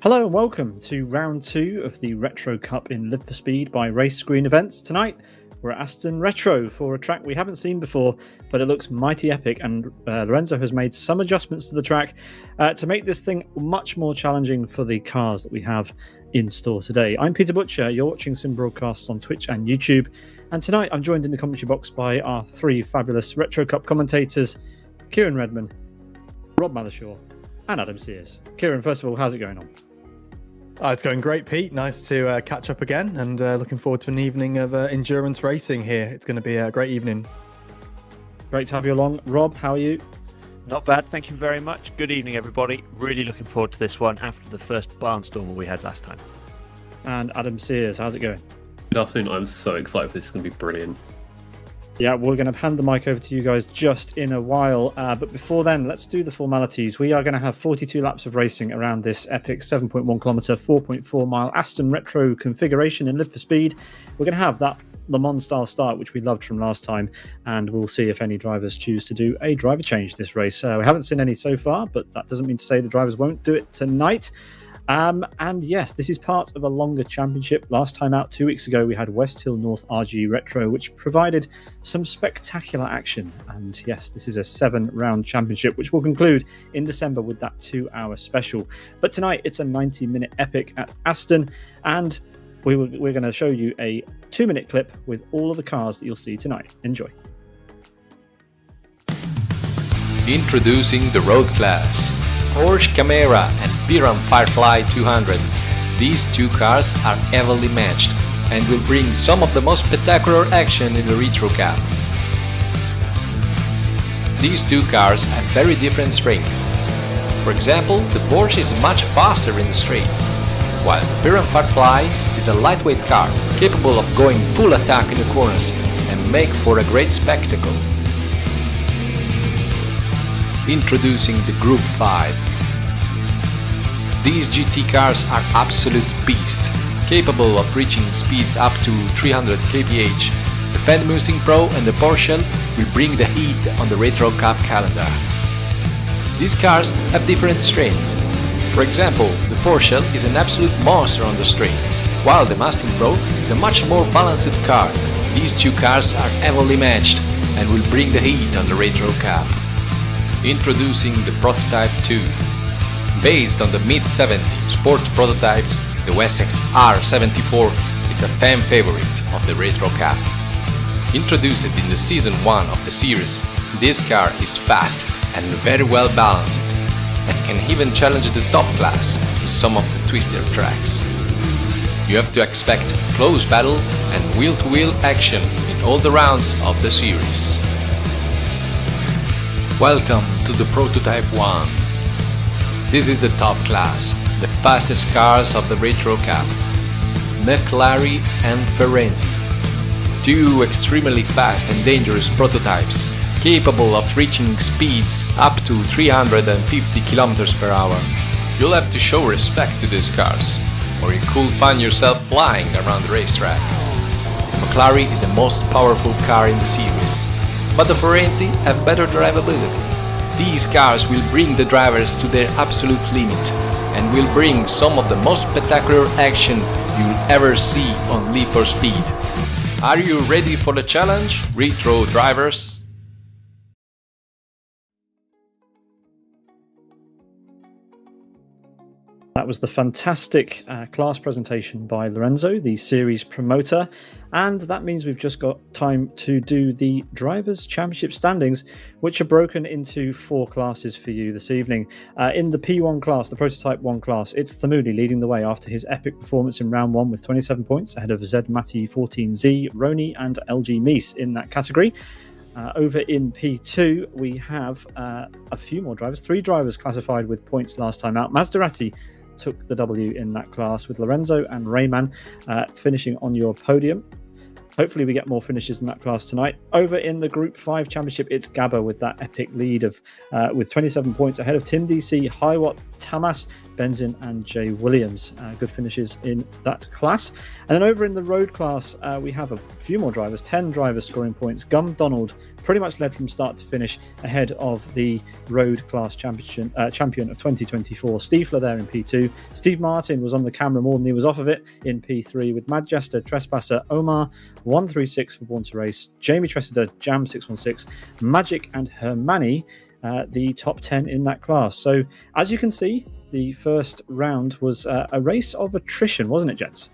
Hello and welcome to round 2 of the Retro Cup in Live for Speed by Race Screen Events. Tonight we're at Aston Retro for a track we haven't seen before, but it looks mighty epic, and Lorenzo has made some adjustments to the track to make this thing much more challenging for the cars that we have in store today. I'm Peter Butcher, you're watching Sim Broadcasts on Twitch and YouTube, and tonight I'm joined in the commentary box by our 3 fabulous Retro Cup commentators, Kieran Redman, Rob Mathershaw and Adam Sears. Kieran, first of all, how's it going on? It's going great, Pete. Nice to catch up again, and looking forward to an evening of endurance racing here. It's going to be a great evening. Great to have you along. Rob, how are you? Not bad, thank you very much. Good evening, everybody. Really looking forward to this one after the first barnstormer we had last time. And Adam Sears, how's it going? Good afternoon. I'm so excited for this. It's going to be brilliant. Yeah, we're going to hand the mic over to you guys just in a while. But before then, let's do the formalities. We are going to have 42 laps of racing around this epic 7.1 kilometre, 4.4 mile Aston Retro configuration in Live for Speed. We're going to have that Le Mans style start, which we loved from last time. And we'll see if any drivers choose to do a driver change this race. We haven't seen any so far, but that doesn't mean to say the drivers won't do it tonight. And yes, this is part of a longer championship. Last time out 2 weeks ago, we had West Hill North RG Retro, which provided some spectacular action. And yes, this is a 7-round championship, which will conclude in December with that 2-hour special. But tonight, it's a 90-minute epic at Aston. And we're going to show you a 2-minute clip with all of the cars that you'll see tonight. Enjoy. Introducing the road class. Porsche Camera and Piran Firefly 200. These two cars are heavily matched and will bring some of the most spectacular action in the Retro Cup. These two cars have very different strength. For example, the Porsche is much faster in the straights, while the Piran Firefly is a lightweight car capable of going full attack in the corners and make for a great spectacle. Introducing the Group 5. These GT cars are absolute beasts, capable of reaching speeds up to 300 kph. The Fendt Mustang Pro and the Porsche will bring the heat on the Retro Cup calendar. These cars have different strengths. For example, the Porsche is an absolute monster on the straights, while the Mustang Pro is a much more balanced car. These two cars are heavily matched and will bring the heat on the Retro Cup. Introducing the Prototype 2. Based on the mid-70s sport prototypes, the Wessex R74 is a fan favorite of the Retro Cup. Introduced in the Season 1 of the series, this car is fast and very well balanced, and can even challenge the top class in some of the twistier tracks. You have to expect close battle and wheel-to-wheel action in all the rounds of the series. Welcome to the Prototype 1. This is the top class, the fastest cars of the Retro Cup. McElroy and Ferenzi. Two extremely fast and dangerous prototypes, capable of reaching speeds up to 350 km per hour. You'll have to show respect to these cars, or you could find yourself flying around the racetrack. McElroy is the most powerful car in the series, but the Ferenzi have better drivability. These cars will bring the drivers to their absolute limit and will bring some of the most spectacular action you'll ever see on Live for Speed. Are you ready for the challenge, Retro drivers? That was the fantastic class presentation by Lorenzo, the series promoter. And that means we've just got time to do the Drivers' Championship standings, which are broken into 4 classes for you this evening. In the P1 class, the Prototype 1 class, it's Thamudi leading the way after his epic performance in round 1 with 27 points, ahead of Z-Matti 14Z, Roni and LG Meese in that category. Over in P2, we have a few more drivers, 3 drivers classified with points last time out. Maserati took the W in that class, with Lorenzo and Rayman finishing on your podium. Hopefully we get more finishes in that class tonight. Over in the Group 5 Championship, it's Gabba with that epic lead of with 27 points ahead of Tim DC, Hiwatt, Tamas, Benzin and Jay Williams. Good finishes in that class. And then over in the road class, we have a few more drivers, 10 drivers scoring points. Gum Donald pretty much led from start to finish ahead of the road class champion of 2024. Stiefler there in P2. Steve Martin was on the camera more than he was off of it in P3 with Mad Jester, Trespasser, Omar, 136 for Born to Race, Jamie Tressida, Jam 616, Magic and Hermani, the top 10 in that class. So as you can see, the first round was a race of attrition, wasn't it, gents?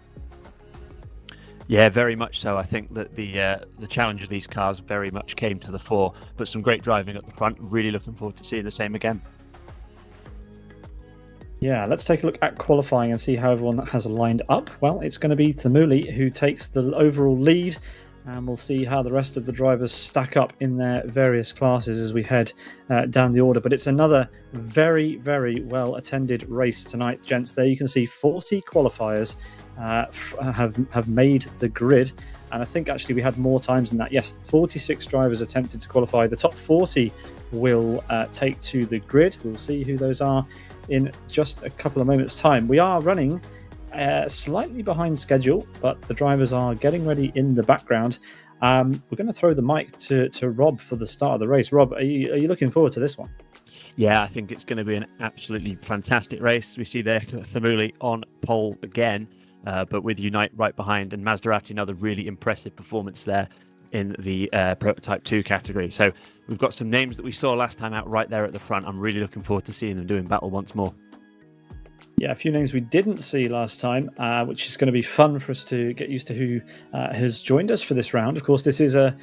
Yeah, very much so. I think that the challenge of these cars very much came to the fore, but some great driving at the front. Really looking forward to seeing the same again. Yeah, let's take a look at qualifying and see how everyone has lined up. Well, it's going to be Thamuli who takes the overall lead, and we'll see how the rest of the drivers stack up in their various classes as we head down the order. But it's another very, very well attended race tonight, gents. There you can see 40 qualifiers have made the grid, and I think actually we had more times than that. Yes, 46 drivers attempted to qualify. The top 40 will take to the grid. We'll see who those are in just a couple of moments' time. We are running slightly behind schedule, but the drivers are getting ready in the background. We're going to throw the mic to Rob for the start of the race. Rob, are you looking forward to this one? Yeah, I think it's going to be an absolutely fantastic race. We see there Thamuli on pole again, but with Unite right behind, and Maserati, another really impressive performance there in the Prototype 2 category. So we've got some names that we saw last time out right there at the front. I'm really looking forward to seeing them doing battle once more. Yeah, a few names we didn't see last time, which is going to be fun for us to get used to who has joined us for this round. Of course, this is a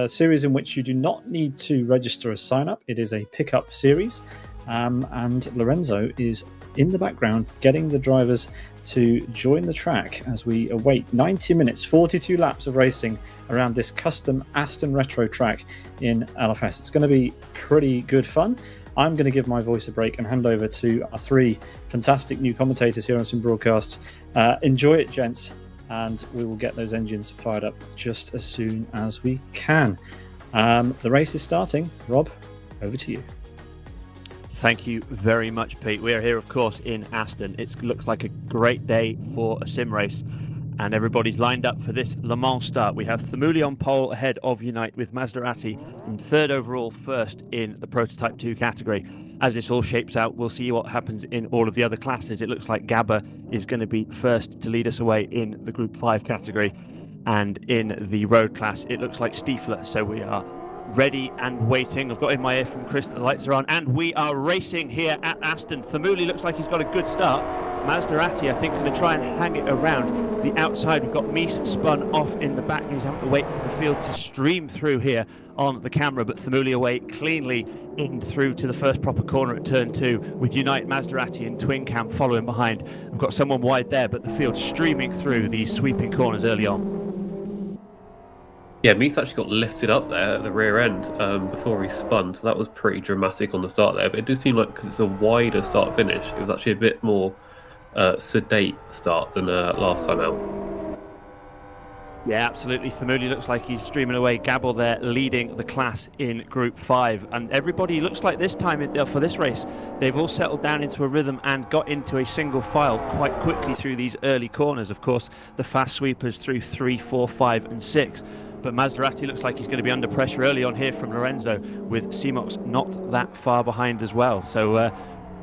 series in which you do not need to register a sign-up. It is a pickup series, and Lorenzo is in the background getting the drivers to join the track as we await 90 minutes, 42 laps of racing around this custom Aston retro track in LFS. It's going to be pretty good fun. I'm going to give my voice a break and hand over to our three fantastic new commentators here on Sim Broadcasts. Enjoy it, gents, and we will get those engines fired up just as soon as we can. The race is starting. Rob, over to you. Thank you very much, Pete. We are here, of course, in Aston. It looks like a great day for a sim race, and everybody's lined up for this Le Mans start. We have Thamuli on pole ahead of Unite, with Maserati in third overall, first in the Prototype 2 category. As this all shapes out, we'll see what happens in all of the other classes. It looks like Gabba is going to be first to lead us away in the Group 5 category, and in the road class, it looks like Stiefler. So we are ready and waiting. I've got in my ear from Chris that the lights are on, and we are racing here at Aston. Thamuli looks like he's got a good start. Maserati, I think, going to try and hang it around the outside. We've got Mies spun off in the back. He's having to wait for the field to stream through here on the camera, but Thamuli away cleanly in through to the first proper corner at turn 2, with Unite, Maserati and Twin Cam following behind. We've got someone wide there, but the field streaming through these sweeping corners early on. Yeah, Meeks actually got lifted up there at the rear end before he spun, so that was pretty dramatic on the start there. But it did seem like, because it's a wider start finish, it was actually a bit more sedate start than last time out. Yeah, absolutely. Thamuli looks like he's streaming away. Gabble there leading the class in Group 5. And everybody looks like this time for this race, they've all settled down into a rhythm and got into a single file quite quickly through these early corners. Of course, the fast sweepers through 3, 4, 5 and 6. But Maserati looks like he's going to be under pressure early on here from Lorenzo, with Simox not that far behind as well. So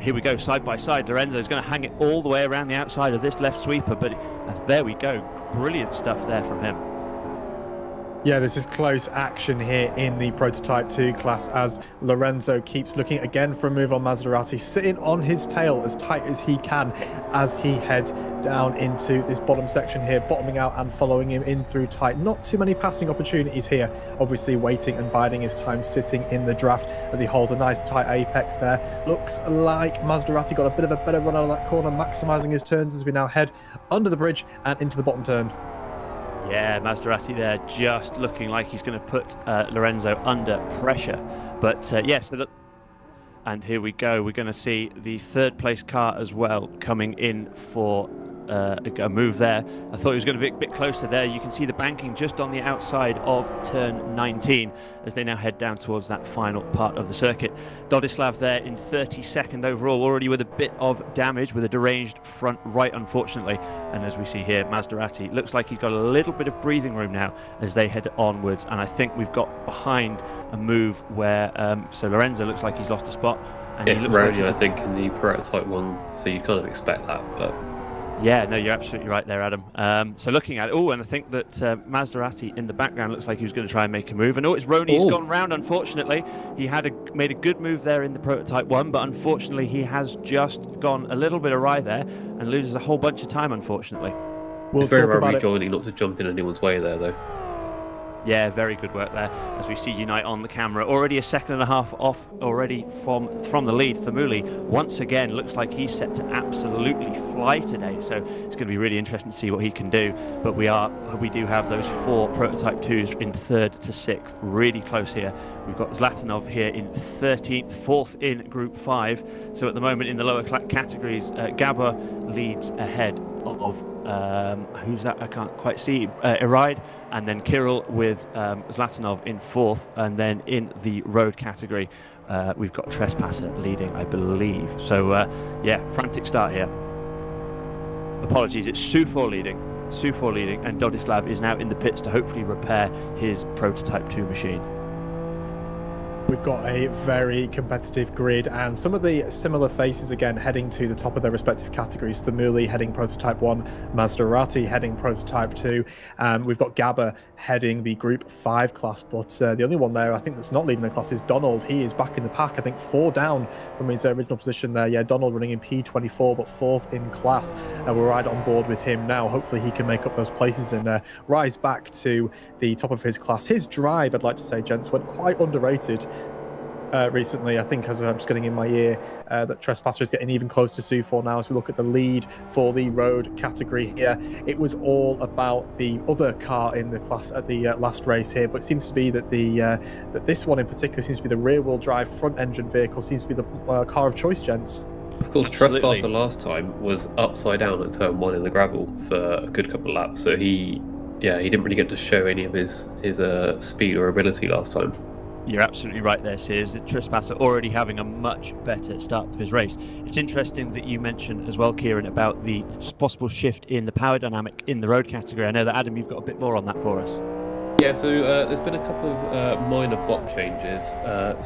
here we go, side by side. Lorenzo's going to hang it all the way around the outside of this left sweeper, but there we go. Brilliant stuff there from him. Yeah, this is close action here in the Prototype 2 class, as Lorenzo keeps looking again for a move on Maserati, sitting on his tail as tight as he can as he heads down into this bottom section here, bottoming out and following him in through tight. Not too many passing opportunities here, obviously waiting and biding his time, sitting in the draft as he holds a nice tight apex there. Looks like Maserati got a bit of a better run out of that corner, maximising his turns as we now head under the bridge and into the bottom turn. Yeah, Maserati there just looking like he's going to put Lorenzo under pressure. But yes, and here we go. We're going to see the third place car as well coming in for a move there. I thought he was going to be a bit closer there. You can see the banking just on the outside of turn 19 as they now head down towards that final part of the circuit. Dodislav there in 32nd overall, already with a bit of damage with a deranged front right, unfortunately. And as we see here, Maserati looks like he's got a little bit of breathing room now as they head onwards. And I think we've got behind a move where so Lorenzo looks like he's lost a spot. And It's he looks Rowdy, like I think, in the prototype one, so you kind of expect that. But yeah, no, you're absolutely right there, Adam. So looking at it, and I think that Maserati in the background looks like he was going to try and make a move. And it's Roney's gone round, unfortunately. He had made a good move there in the prototype one, but unfortunately he has just gone a little bit awry there and loses a whole bunch of time, unfortunately. We'll it's very talk well about rejoining not to jump in anyone's way there, though. Yeah, very good work there. As we see Unite on the camera, already a second and a half off already from the lead. Thamuli once again looks like he's set to absolutely fly today. So it's going to be really interesting to see what he can do. But we do have those 4 prototype 2s in 3rd to 6th, really close here. We've got Zlatanov here in 13th, 4th in Group 5. So at the moment in the lower categories, Gabor leads ahead of who's that? I can't quite see. Iraid, and then Kirill with Zlatanov in 4th, and then in the road category, we've got Trespasser leading, I believe. So yeah, frantic start here. Apologies, it's Sufor leading, and Dodislav is now in the pits to hopefully repair his prototype 2 machine. We've got a very competitive grid and some of the similar faces again heading to the top of their respective categories. Thamuli heading prototype 1, Maserati heading prototype 2, and we've got Gabba heading the group 5 class. But the only one there I think that's not leaving the class is Donald. He is back in the pack, I think 4 down from his original position there. Yeah, Donald running in P24 but 4th in class. We're right on board with him now. Hopefully he can make up those places and rise back to the top of his class. His drive, I'd like to say, gents, went quite underrated recently. I think, as I'm just getting in my ear, that Trespasser is getting even close to Sufor now as we look at the lead for the road category here. It was all about the other car in the class at the last race here, but it seems to be that that this one in particular seems to be the rear-wheel drive front engine vehicle, seems to be the car of choice, gents. Of course, Trespasser last time was upside down at turn 1 in the gravel for a good couple of laps, so he didn't really get to show any of his speed or ability last time. You're absolutely right there, Sears. The Trespasser already having a much better start to his race. It's interesting that you mentioned as well, Kieran, about the possible shift in the power dynamic in the road category. I know that, Adam, you've got a bit more on that for us. Yeah, so there's been a couple of minor bop changes.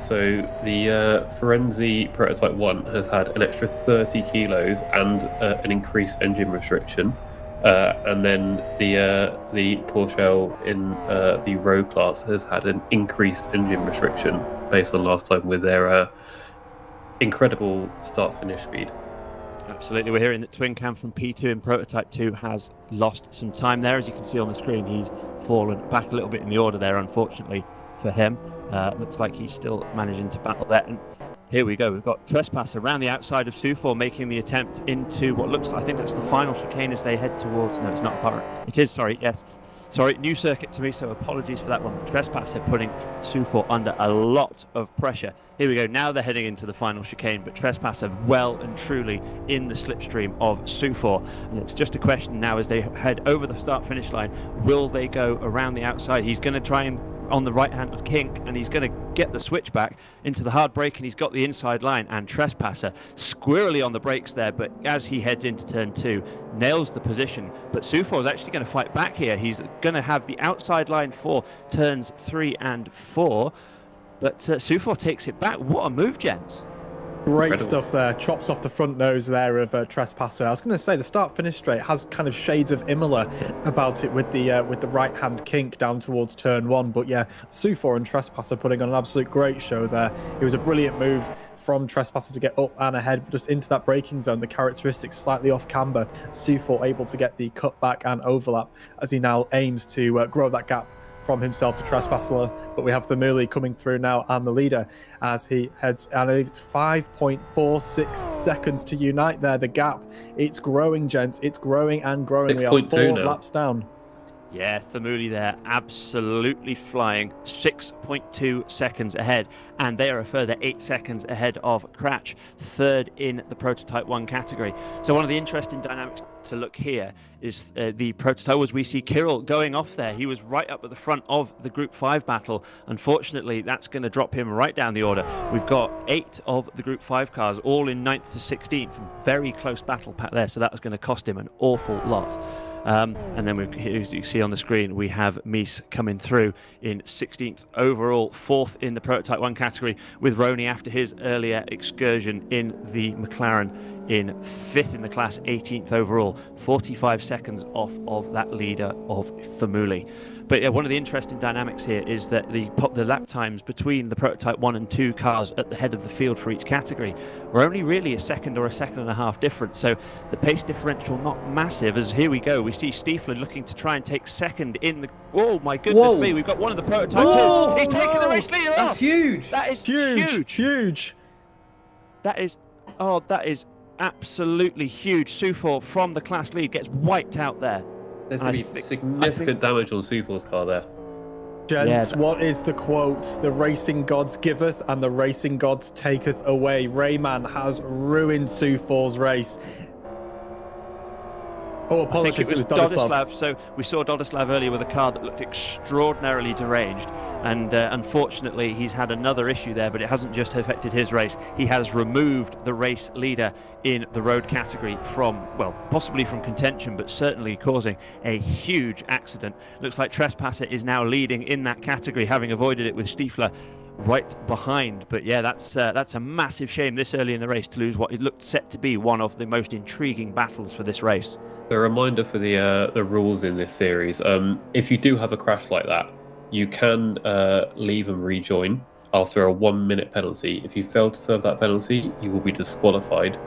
So the Ferenzi Prototype 1 has had an extra 30 kilos and an increased engine restriction. And then the Porsche in the road class has had an increased engine restriction based on last time with their incredible start-finish speed. Absolutely. We're hearing that Twin Cam from P2 in Prototype 2 has lost some time there. As you can see on the screen, he's fallen back a little bit in the order there, unfortunately for him. Looks like he's still managing to battle that. And here we go. We've got Trespasser around the outside of Sufor making the attempt into what looks like, I think that's the final chicane as they head towards, no, it's not apparent. It is, sorry, yes. Sorry, new circuit to me, so apologies for that one. Trespasser putting Sufor under a lot of pressure. Here we go, now they're heading into the final chicane, but Trespasser well and truly in the slipstream of Sufor. And it's just a question now as they head over the start-finish line, will they go around the outside? He's going to try and on the right hand of Kink, and he's going to get the switch back into the hard brake, and he's got the inside line, and Trespasser squirrely on the brakes there, but as he heads into turn 2 nails the position. But Sufor is actually going to fight back here. He's going to have the outside line for turns 3 and 4, but Sufor takes it back. What a move, gents. Great stuff there. Chops off the front nose there of Trespasser. I was going to say the start-finish straight has kind of shades of Imola about it with the right-hand kink down towards turn 1. But yeah, Sufor and Trespasser putting on an absolute great show there. It was a brilliant move from Trespasser to get up and ahead, but just into that braking zone. The characteristics slightly off camber. Sufor able to get the cutback and overlap as he now aims to grow that gap from himself to Trespasser, but we have Thamuli coming through now and the leader as he heads, and it's 5.46 seconds to Unite there. The gap, it's growing, gents. It's growing and growing. We are 4 laps down. Yeah, Thamuli there, absolutely flying, 6.2 seconds ahead, and they are a further 8 seconds ahead of Cratch, third in the Prototype 1 category. So one of the interesting dynamics to look here is the Prototype, as we see Kirill going off there. He was right up at the front of the Group 5 battle. Unfortunately, that's going to drop him right down the order. We've got 8 of the Group 5 cars, all in 9th to 16th, very close battle pack there, so that was going to cost him an awful lot. And then as you see on the screen, we have Mies coming through in 16th overall, 4th in the Prototype 1 category, with Roney after his earlier excursion in the McLaren in 5th in the class, 18th overall, 45 seconds off of that leader of Thamuli. But yeah, one of the interesting dynamics here is that the lap times between the Prototype 1 and 2 cars at the head of the field for each category were only really a second or a second and a half difference. So the pace differential not massive. As here we go, we see Stiefler looking to try and take second in the... Oh my goodness me, we've got one of the Prototype 2s. He's taking the race leader off. That's huge. That is huge. That is absolutely huge. Sufor from the class lead gets wiped out there. There's going to be significant damage on Sufor's car there. Gents, what is the quote? The racing gods giveth and the racing gods taketh away. Rayman has ruined Sufor's race. Oh, apologies, it was Dodislav. So we saw Dodislav earlier with a car that looked extraordinarily deranged, and unfortunately he's had another issue there, but it hasn't just affected his race. He has removed the race leader in the road category from, well, possibly from contention, but certainly causing a huge accident. Looks like Trespasser is now leading in that category, having avoided it with Stiefler right behind. But yeah, that's a massive shame this early in the race to lose what it looked set to be one of the most intriguing battles for this race. A reminder for the rules in this series: if you do have a crash like that, you can leave and rejoin after a 1-minute penalty. If you fail to serve that penalty, you will be disqualified,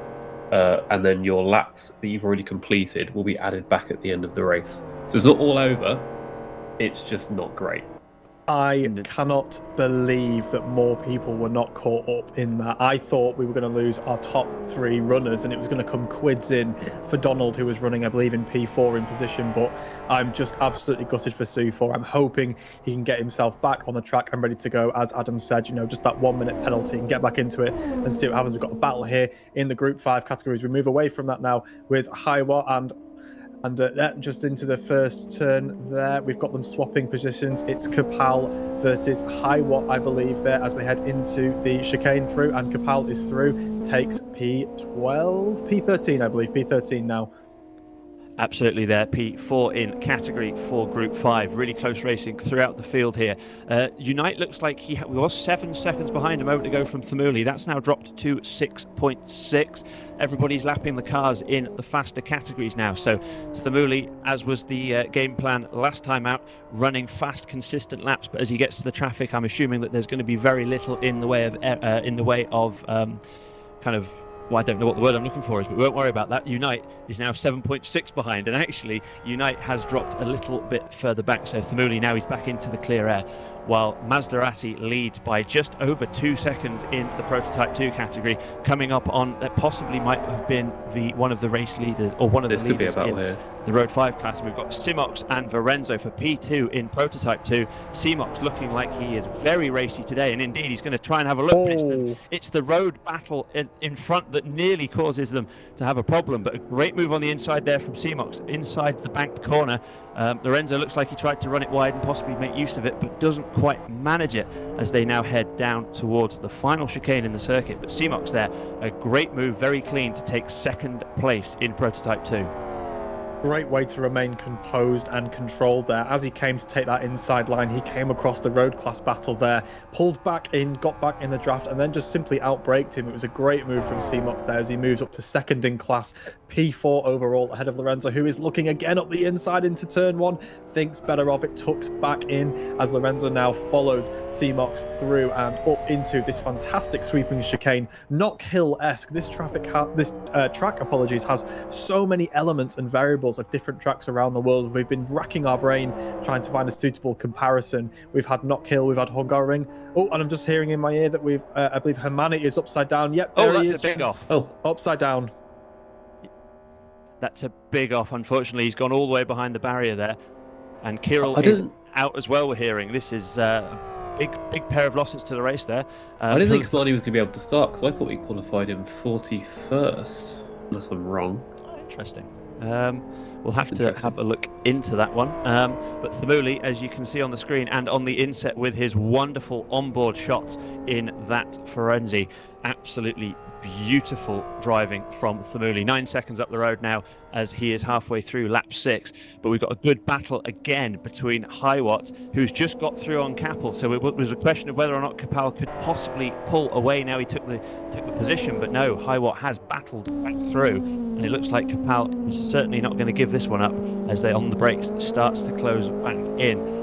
and then your laps that you've already completed will be added back at the end of the race. So it's not all over; it's just not great. I cannot believe that more people were not caught up in that. I thought we were going to lose our top 3 runners and it was going to come quids in for Donald, who was running, I believe, in P4 in position, but I'm just absolutely gutted for Sufor. I'm hoping he can get himself back on the track and ready to go. As Adam said, just that 1-minute penalty and get back into it and see what happens. We've got a battle here in the Group 5 categories. We move away from that now with Hiwa and just into the first turn there. We've got them swapping positions. It's Kapal versus Hiwa, I believe, there as they head into the chicane through, and Kapal is through, takes P13, I believe, P13 now. Absolutely there, P4 in category for Group 5. Really close racing throughout the field here. Unite looks like he was 7 seconds behind a moment ago from Thamuli. That's now dropped to 6.6. Everybody's lapping the cars in the faster categories now. So Thamuli, as was the game plan last time out, running fast, consistent laps. But as he gets to the traffic, I'm assuming that there's going to be very little in the way of well, I don't know what the word I'm looking for is, but we won't worry about that. Unite is now 7.6 behind, and actually Unite has dropped a little bit further back, so Thamuli now he's back into the clear air, while Maserati leads by just over 2 seconds in the Prototype 2 category, coming up on that possibly might have been one of the race leaders, or one of the leaders in the Road 5 class. We've got Simox and Varenzo for P2 in Prototype 2. Simox looking like he is very racy today, and indeed he's going to try and have a look. It's the road battle in front that nearly causes them to have a problem, but a great move on the inside there from Simox, inside the banked corner. Lorenzo looks like he tried to run it wide and possibly make use of it, but doesn't quite manage it as they now head down towards the final chicane in the circuit. But Simox there, a great move, very clean to take second place in Prototype 2. Great way to remain composed and controlled there. As he came to take that inside line, he came across the road class battle there, pulled back in, got back in the draft, and then just simply outbraked him. It was a great move from Simox there as he moves up to second in class, P4 overall, ahead of Lorenzo, who is looking again up the inside into turn 1, thinks better of it, tucks back in as Lorenzo now follows Simox through and up into this fantastic sweeping chicane, Knock Hill-esque. This track has so many elements and variables of different tracks around the world. We've been racking our brain trying to find a suitable comparison. We've had Knock Hill, we've had Hungaroring. Oh, and I'm just hearing in my ear that I believe Hermani is upside down. Yep, there he is. That's a big off. Oh, upside down. That's a big off. Unfortunately, he's gone all the way behind the barrier there. And Kirill is out as well, we're hearing. This is a big pair of losses to the race there. I didn't think Kamani was going to be able to start, because I thought he qualified in 41st, unless I'm wrong. Interesting. We'll have to have a look into that one. But Thamuli, as you can see on the screen and on the inset with his wonderful onboard shots in that Firenze, absolutely beautiful driving from Thamuli. 9 seconds up the road now as he is halfway through lap 6. But we've got a good battle again between Hiwatt, who's just got through on Capel. So it was a question of whether or not Capel could possibly pull away. Now he took the position, but no, Hiwatt has battled back through. And it looks like Capel is certainly not going to give this one up as they on the brakes starts to close back in.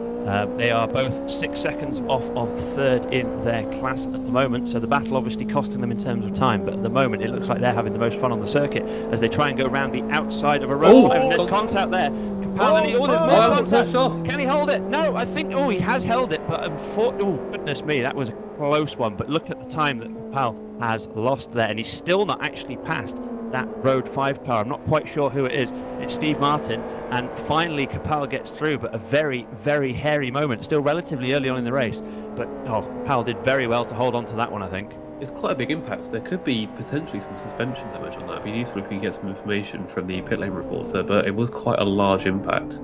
They are both 6 seconds off of third in their class at the moment, so the battle obviously costing them in terms of time, but at the moment it looks like they're having the most fun on the circuit as they try and go around the outside of a road. And there's contact there. There's more contact. Can he hold it? No, I think, he has held it, but goodness me, that was a close one. But look at the time that Capel has lost there, and he's still not actually passed that Road 5 car. I'm not quite sure who it is. It's Steve Martin, and finally Capel gets through, but a very, very hairy moment, still relatively early on in the race. But Capel did very well to hold on to that one, I think. It's quite a big impact, so there could be potentially some suspension damage on that. It'd be useful if we get some information from the pit lane reporter, but it was quite a large impact.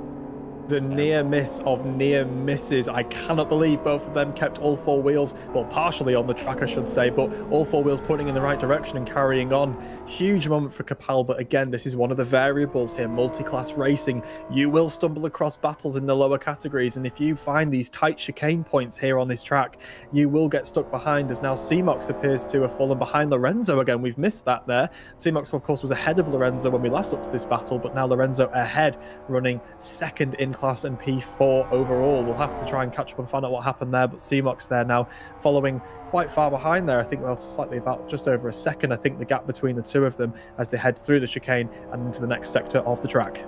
The near miss of near misses. I cannot believe both of them kept all four wheels, well, partially on the track, I should say, but all four wheels pointing in the right direction and carrying on. Huge moment for Capel, but again, this is one of the variables here, multi-class racing. You will stumble across battles in the lower categories, and if you find these tight chicane points here on this track, you will get stuck behind, as now Seamox appears to have fallen behind Lorenzo again. We've missed that there. Seamox, of course, was ahead of Lorenzo when we last looked at this battle, but now Lorenzo ahead, running second in class and P4 overall. We'll have to try and catch up and find out what happened there, but Seamox there now following quite far behind there. I think well, slightly about just over a second, I think, the gap between the two of them as they head through the chicane and into the next sector of the track.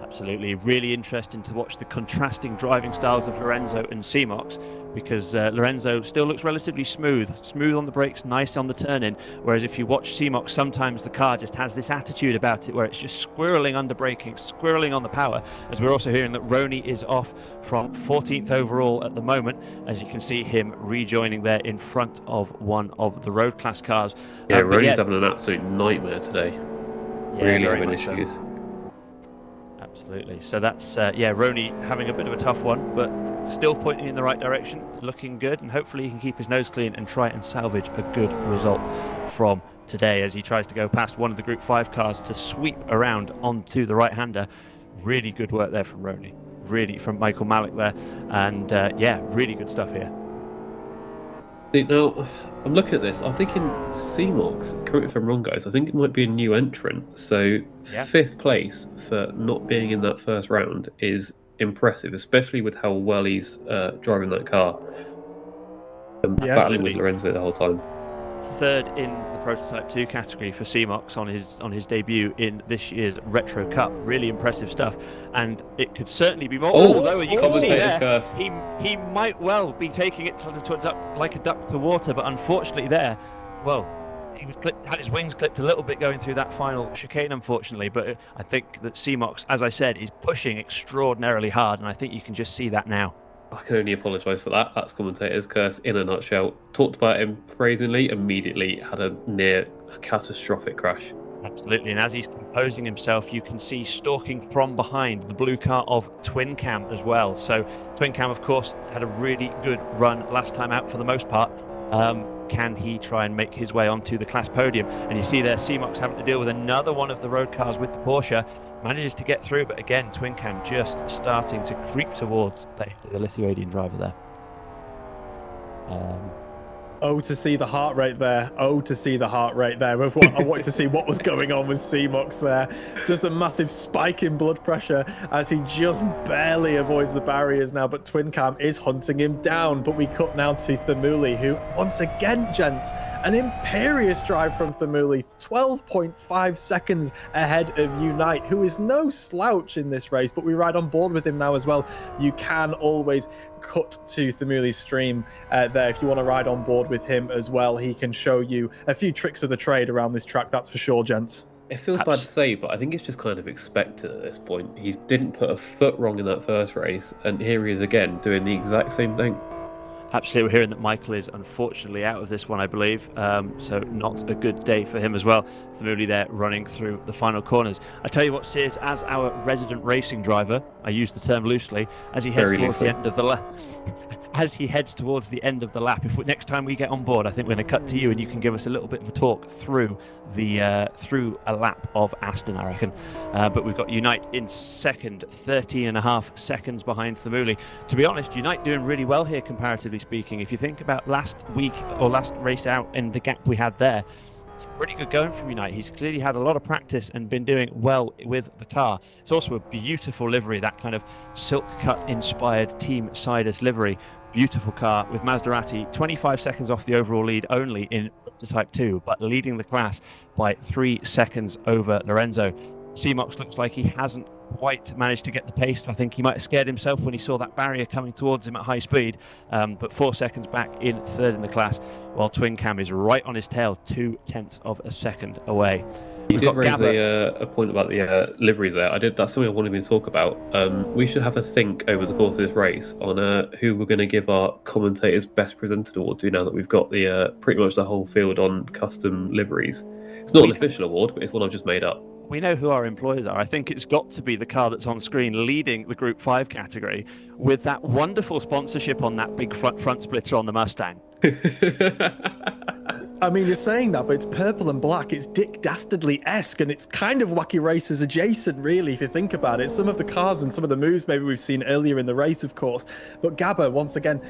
Absolutely. Really interesting to watch the contrasting driving styles of Lorenzo and Seamox, because Lorenzo still looks relatively smooth on the brakes, nice on the turn-in, whereas if you watch Seamox, sometimes the car just has this attitude about it where it's just squirreling under braking, squirreling on the power, as we're also hearing that Roney is off from 14th overall at the moment, as you can see him rejoining there in front of one of the road class cars. Yeah, Roney's having an absolute nightmare today. Really having issues. Absolutely. So that's, Roney having a bit of a tough one, but still pointing in the right direction, looking good, and hopefully he can keep his nose clean and try and salvage a good result from today as he tries to go past one of the Group 5 cars to sweep around onto the right-hander. Really good work there from Roney, really, from Michael Malik there, and really good stuff here. Now, I'm looking at this, I'm thinking Seamox, correct me if I'm wrong guys, I think it might be a new entrant, so 5th place for not being in that first round is impressive, especially with how well he's driving that car and battling with Lorenzo the whole time. Third in the Prototype 2 category for Seamox on his debut in this year's Retro Cup. Really impressive stuff, and it could certainly be more. Although you can see there, he might well be taking it towards up like a duck to water, but unfortunately there, well, he was had his wings clipped a little bit going through that final chicane, unfortunately. But I think that Seamox, as I said, is pushing extraordinarily hard, and I think you can just see that now. I can only apologise for that. That's commentator's curse in a nutshell. Talked about him praisingly, immediately had a near catastrophic crash. Absolutely, and as he's composing himself, you can see stalking from behind the blue car of Twin Cam as well. So Twin Cam, of course, had a really good run last time out for the most part. Can he try and make his way onto the class podium? And you see there Seamox having to deal with another one of the road cars with the Porsche. Manages to get through, but again, Twin Cam just starting to creep towards the Lithuanian driver there. To see the heart rate there. I wanted to see what was going on with Seamox there. Just a massive spike in blood pressure as he just barely avoids the barriers now, but Twin Cam is hunting him down. But we cut now to Thamuli, who, once again, gents, an imperious drive from Thamuli, 12.5 seconds ahead of Unite, who is no slouch in this race, but we ride on board with him now as well. You can always cut to Thamuli's stream there if you want to ride on board with him as well. He can show you a few tricks of the trade around this track, that's for sure, gents. It feels bad to say, but I think it's just kind of expected at this point. He didn't put a foot wrong in that first race, and here he is again doing the exact same thing. Absolutely, we're hearing that Michael is unfortunately out of this one, I believe. So not a good day for him as well. Thimuli there running through the final corners. I tell you what, Sears, as our resident racing driver, I use the term loosely, as he heads towards the end of the lap. As he heads towards the end of the lap, next time we get on board, I think we're going to cut to you and you can give us a little bit of a talk through through a lap of Aston, I reckon. But we've got Unite in second, 13.5 seconds behind Thimuli. To be honest, Unite doing really well here, comparatively speaking. If you think about last week or last race out and the gap we had there, it's pretty good going from Unite. He's clearly had a lot of practice and been doing well with the car. It's also a beautiful livery, that kind of silk cut inspired Team Sidus livery. Beautiful car with Maserati 25 seconds off the overall lead only in Prototype 2, but leading the class by 3 seconds over Lorenzo. Seamox looks like he hasn't quite managed to get the pace. I think he might have scared himself when he saw that barrier coming towards him at high speed, but 4 seconds back in third in the class, while Twin Cam is right on his tail, 0.2 of a second away. You did raise a point about the liveries there. That's something I wanted to talk about. We should have a think over the course of this race on who we're going to give our commentators best presented award to now that we've got the pretty much the whole field on custom liveries. It's not an official award, but it's one I've just made up. We know who our employers are. I think it's got to be the car that's on screen leading the Group 5 category with that wonderful sponsorship on that big front splitter on the Mustang. I mean, you're saying that, but it's purple and black. It's Dick Dastardly-esque, and it's kind of Wacky Racers adjacent, really, if you think about it. Some of the cars and some of the moves maybe we've seen earlier in the race, of course. But Gabba, once again,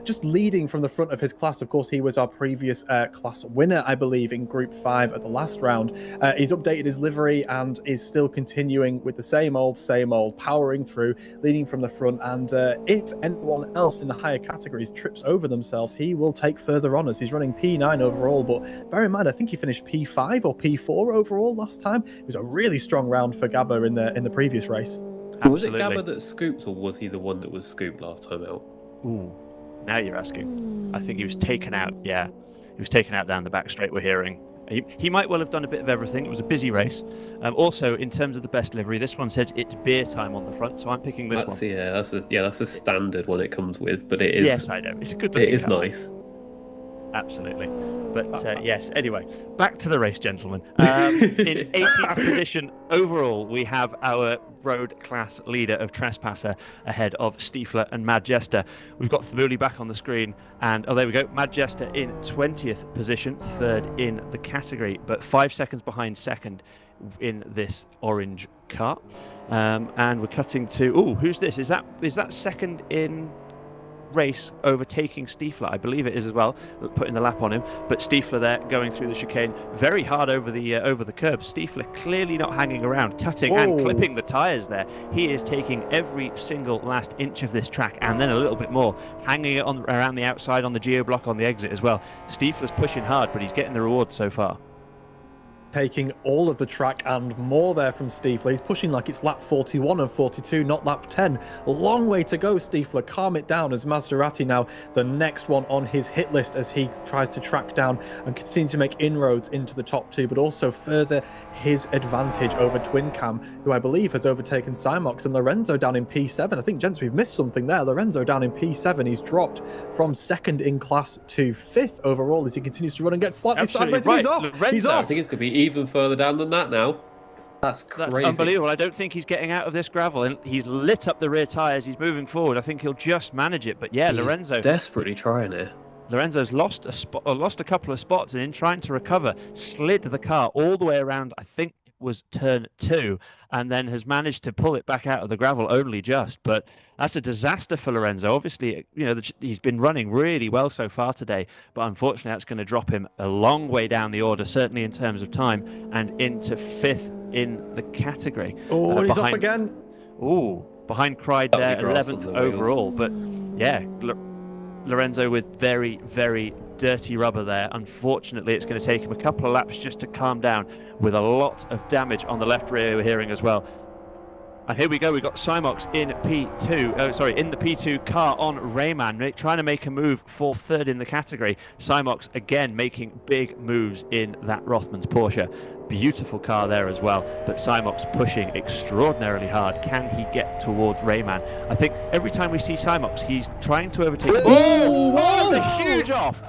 just leading from the front of his class. Of course, he was our previous class winner, I believe, in Group 5 at the last round. He's updated his livery and is still continuing with the same old, powering through, leading from the front. And if anyone else in the higher categories trips over themselves, he will take further honours. He's running P9 overall. But bear in mind, I think he finished P5 or P4 overall last time. It was a really strong round for Gabba in the previous race. Absolutely. Was it Gabba that scooped, or was he the one that was scooped last time out? Ooh, now you're asking. I think he was taken out. Yeah, he was taken out down the back straight. We're hearing. He might well have done a bit of everything. It was a busy race. Also, in terms of the best livery, this one says it's beer time on the front, so I'm picking this one. That's a standard one it comes with, but it is. Yes, I know. It's a good looking It is car. nice. Absolutely. But yes, anyway, back to the race, gentlemen. In 18th position overall, we have our road class leader of Trespasser ahead of Stiefler and Mad Jester. We've got Thimuli back on the screen, and there we go. Mad Jester in 20th position, third in the category, but 5 seconds behind second in this orange car. And we're cutting to, who's this? Is that second in race overtaking Stiefler? I believe it is as well, putting the lap on him. But Stiefler there going through the chicane very hard over the curb. Stiefler clearly not hanging around, cutting and clipping the tyres there. He is taking every single last inch of this track and then a little bit more, hanging it on around the outside on the geo block on the exit as well. Stiefler's pushing hard, but he's getting the reward so far. Taking all of the track and more there from Stiefler. He's pushing like it's lap 41 and 42, not lap 10. A long way to go, Stiefler. Calm it down, as Maserati now the next one on his hit list as he tries to track down and continue to make inroads into the top two, but also further his advantage over Twin Cam, who I believe has overtaken Simox, and Lorenzo down in P7. I think, gents, we've missed something there. Lorenzo down in P7. He's dropped from second in class to fifth overall as he continues to run and get slightly sideways. Right. He's off. Lorenzo, he's off. I think it's going to be even further down than that now. That's crazy. That's unbelievable. I don't think he's getting out of this gravel, and he's lit up the rear tyres. He's moving forward. I think he'll just manage it. But yeah, Lorenzo desperately trying it. Lorenzo's lost a couple of spots, and in trying to recover, slid the car all the way around. I think it was turn 2, and then has managed to pull it back out of the gravel only just. But that's a disaster for Lorenzo. Obviously, he's been running really well so far today, but unfortunately that's going to drop him a long way down the order, certainly in terms of time, and into 5th in the category. Oh, he's off again. Oh, behind Cried there, 11th overall. But yeah, Lorenzo with very, very dirty rubber there. Unfortunately, it's going to take him a couple of laps just to calm down, with a lot of damage on the left rear we're hearing as well. And here we go, we've got Simox in P2, in the P2 car on Redman, trying to make a move for third in the category. Simox again making big moves in that Rothmans Porsche. beautiful car there as well, but Simox pushing extraordinarily hard. Can he get towards Rayman? I think every time we see Simox, he's trying to overtake. Oh, that's a huge off!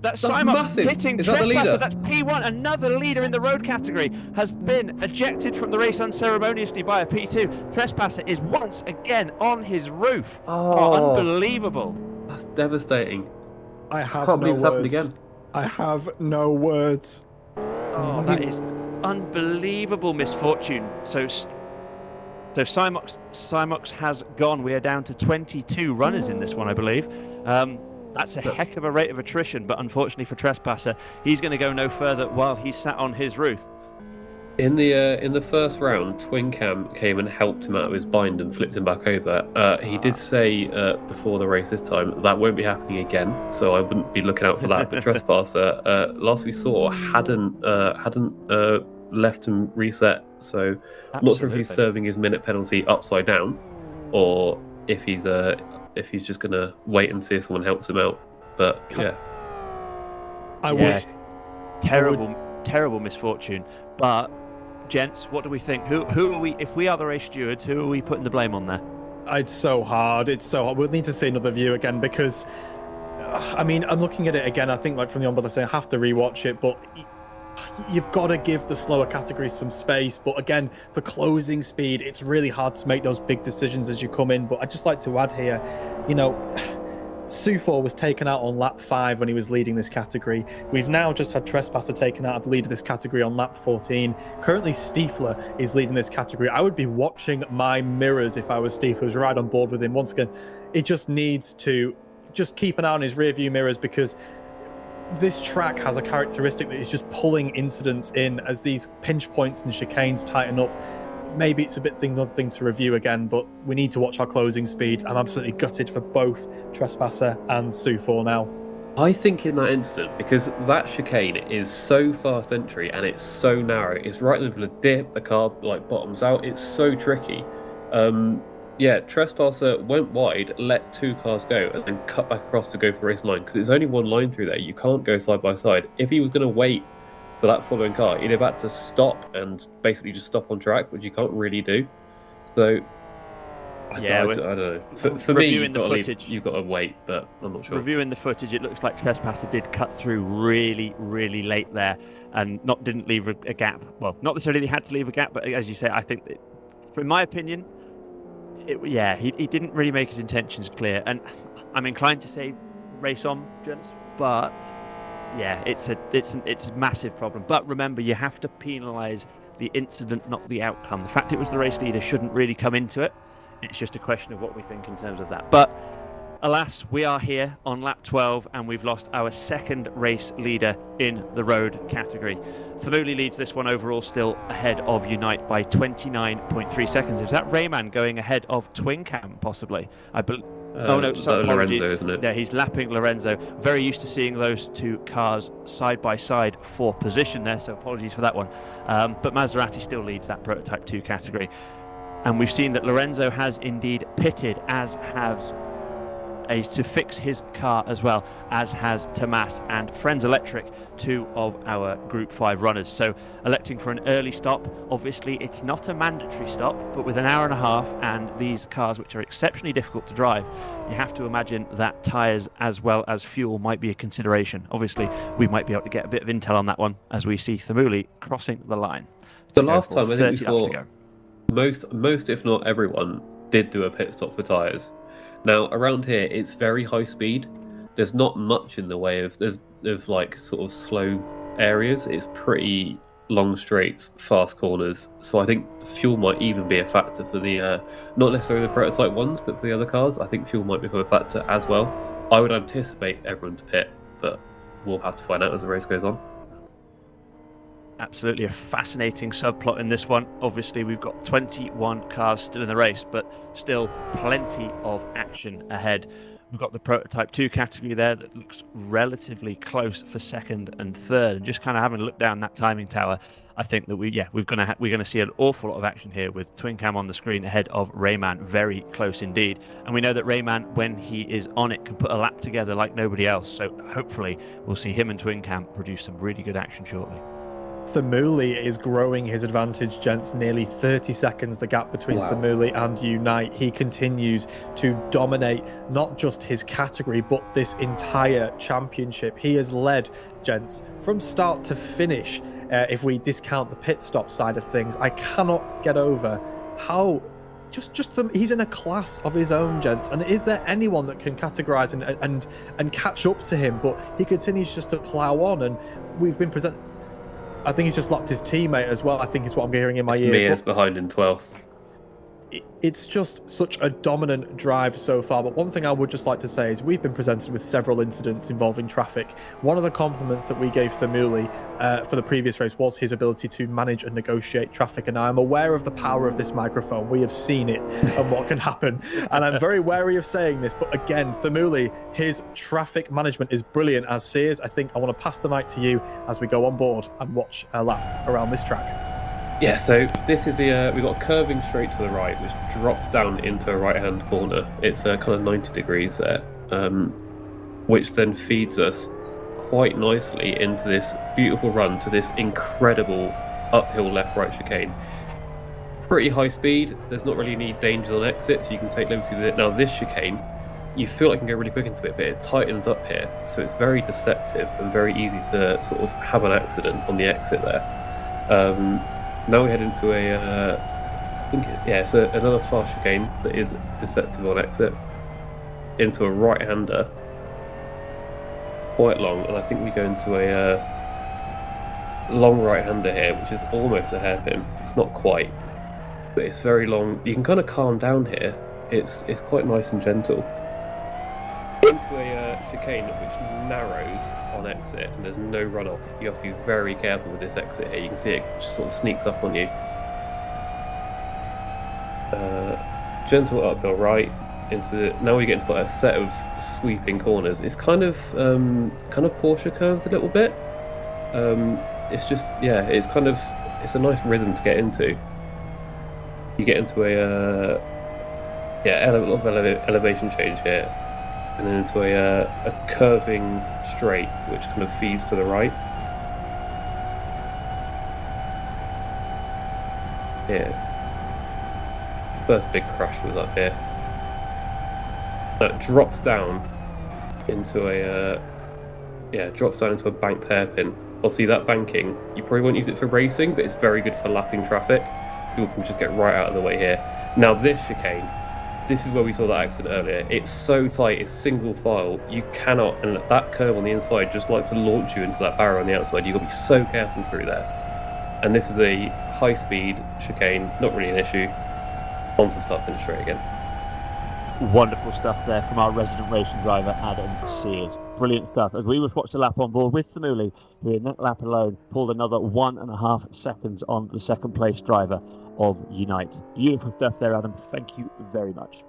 That's Simox massive. hitting Is that the Trespasser. leader? That's P1. Another leader in the road category has been ejected from the race unceremoniously by a P2. Trespasser is once again on his roof. Oh, unbelievable. That's devastating. I have Can't no believe it's happened words. again. I have no words. Oh, that is unbelievable misfortune. So Simox has gone. We are down to 22 runners in this one, I believe. That's a heck of a rate of attrition, but unfortunately for Trespasser, he's going to go no further while he's sat on his roof. In the first round, Twin Cam came and helped him out of his bind and flipped him back over. He did say before the race this time that won't be happening again, so I wouldn't be looking out for that. But Trespasser, last we saw, hadn't left him reset, so I'm not sure if he's serving his minute penalty upside down, or if he's just gonna wait and see if someone helps him out. But I would. Terrible misfortune. But gents, what do we think? Who are we? If we are the race stewards, who are we putting the blame on there? It's so hard. We'll need to see another view again because, I mean, I'm looking at it again. I think, like from the onboard, I say I have to rewatch it, but you've got to give the slower categories some space. But again, the closing speed, it's really hard to make those big decisions as you come in. But I'd just like to add here, Sufor was taken out on lap 5 when he was leading this category. We've now just had Trespasser taken out of the lead of this category on lap 14. Currently, Stiefler is leading this category. I would be watching my mirrors if I was Stiefler. I was right on board with him. Once again, it just needs to just keep an eye on his rear view mirrors because this track has a characteristic that is just pulling incidents in as these pinch points and chicanes tighten up. Maybe it's another thing to review again, but we need to watch our closing speed. I'm absolutely gutted for both Trespasser and Sufor now. I think in that incident, because that chicane is so fast entry and it's so narrow, it's right in the middle of a dip, the car bottoms out, it's so tricky. Trespasser went wide, let 2 cars go, and then cut back across to go for the race line, because there's only one line through there. You can't go side by side. If he was going to wait for that following car, he'd have had to stop and basically just stop on track, which you can't really do. So, I don't know. For me, you've got to wait, but I'm not sure. Reviewing the footage, it looks like Trespasser did cut through really, really late there, and didn't leave a gap. Well, not necessarily he had to leave a gap, but as you say, I think that, in my opinion, he didn't really make his intentions clear, and I'm inclined to say race on, gents, but yeah, it's a massive problem. But remember, you have to penalise the incident, not the outcome. The fact it was the race leader shouldn't really come into it. It's just a question of what we think in terms of that. But alas, we are here on lap 12 and we've lost our second race leader in the road category. Themouly leads this one overall, still ahead of Unite by 29.3 seconds. Is that Rayman going ahead of Twin Cam, possibly? Apologies. Lorenzo, isn't it? Yeah, he's lapping Lorenzo. Very used to seeing those 2 cars side by side for position there, so apologies for that one. But Maserati still leads that Prototype 2 category. And we've seen that Lorenzo has indeed pitted, as has to fix his car as well, as has Tomas and Friends Electric, 2 of our Group 5 runners. So electing for an early stop. Obviously, it's not a mandatory stop, but with an hour and a half and these cars, which are exceptionally difficult to drive, you have to imagine that tyres as well as fuel might be a consideration. Obviously, we might be able to get a bit of intel on that one as we see Themouly crossing the line. The last time I think we saw most, if not everyone, did do a pit stop for tyres. Now, around here, it's very high speed. There's not much in the way of like sort of slow areas. It's pretty long straights, fast corners. So I think fuel might even be a factor for the, not necessarily the prototype ones, but for the other cars. I think fuel might become a factor as well. I would anticipate everyone to pit, but we'll have to find out as the race goes on. Absolutely a fascinating subplot in this one. Obviously, we've got 21 cars still in the race, but still plenty of action ahead. We've got the Prototype 2 category there that looks relatively close for second and third. And just kind of having a look down that timing tower, I think that we're going to see an awful lot of action here with Twin Cam on the screen ahead of Rayman, very close indeed. And we know that Rayman, when he is on it, can put a lap together like nobody else. So hopefully we'll see him and Twin Cam produce some really good action shortly. Thimuli is growing his advantage, gents. Nearly 30 seconds, the gap between Thimuli and Unite. He continues to dominate not just his category, but this entire championship. He has led, gents, from start to finish. If we discount the pit stop side of things, I cannot get over how he's in a class of his own, gents. And is there anyone that can categorize and catch up to him? But he continues just to plow on, and we've been present. I think he's just locked his teammate as well, I think is what I'm hearing in my ear. Mia's behind in 12th. It's just such a dominant drive so far. But one thing I would just like to say is we've been presented with several incidents involving traffic. One of the compliments that we gave Thimuli for the previous race was his ability to manage and negotiate traffic. And I am aware of the power of this microphone. We have seen it and what can happen. And I'm very wary of saying this. But again, Thimuli, his traffic management is brilliant. As Sears, I think I want to pass the mic to you as we go on board and watch a lap around this track. Yeah, so this is we've got a curving straight to the right, which drops down into a right-hand corner. It's kind of 90 degrees there, which then feeds us quite nicely into this beautiful run to this incredible uphill left-right chicane. Pretty high speed. There's not really any dangers on exit, so you can take liberty with it. Now this chicane, you feel like you can go really quick into it, but it tightens up here, so it's very deceptive and very easy to sort of have an accident on the exit there. Now we head into it's another fast chicane that is deceptive on exit, into a right-hander, quite long, and I think we go into a long right-hander here, which is almost a hairpin. It's not quite, but it's very long. You can kind of calm down here. It's quite nice and gentle. Into a chicane which narrows on exit, and there's no runoff. You have to be very careful with this exit here. You can see it just sort of sneaks up on you. Gentle uphill right into now we get into like a set of sweeping corners. It's kind of Porsche curves a little bit. It's just it's a nice rhythm to get into. You get into a lot of elevation change here, and then into a curving straight, which kind of feeds to the right. Yeah. First big crash was up here. That drops down into a banked hairpin. Obviously that banking, you probably won't use it for racing, but it's very good for lapping traffic. People can just get right out of the way here. Now this chicane, this is where we saw that accident earlier. It's so tight, it's single file. You cannot, and that curve on the inside just likes to launch you into that barrier on the outside. You've got to be so careful through there. And this is a high speed chicane, not really an issue. On to start finish straight again. Wonderful stuff there from our resident racing driver, Adam Sears. Brilliant stuff. As we watched the lap on board with Thimuli, who in that lap alone pulled another 1.5 seconds on the second place driver of Unite. Beautiful stuff there, Adam. Thank you very much.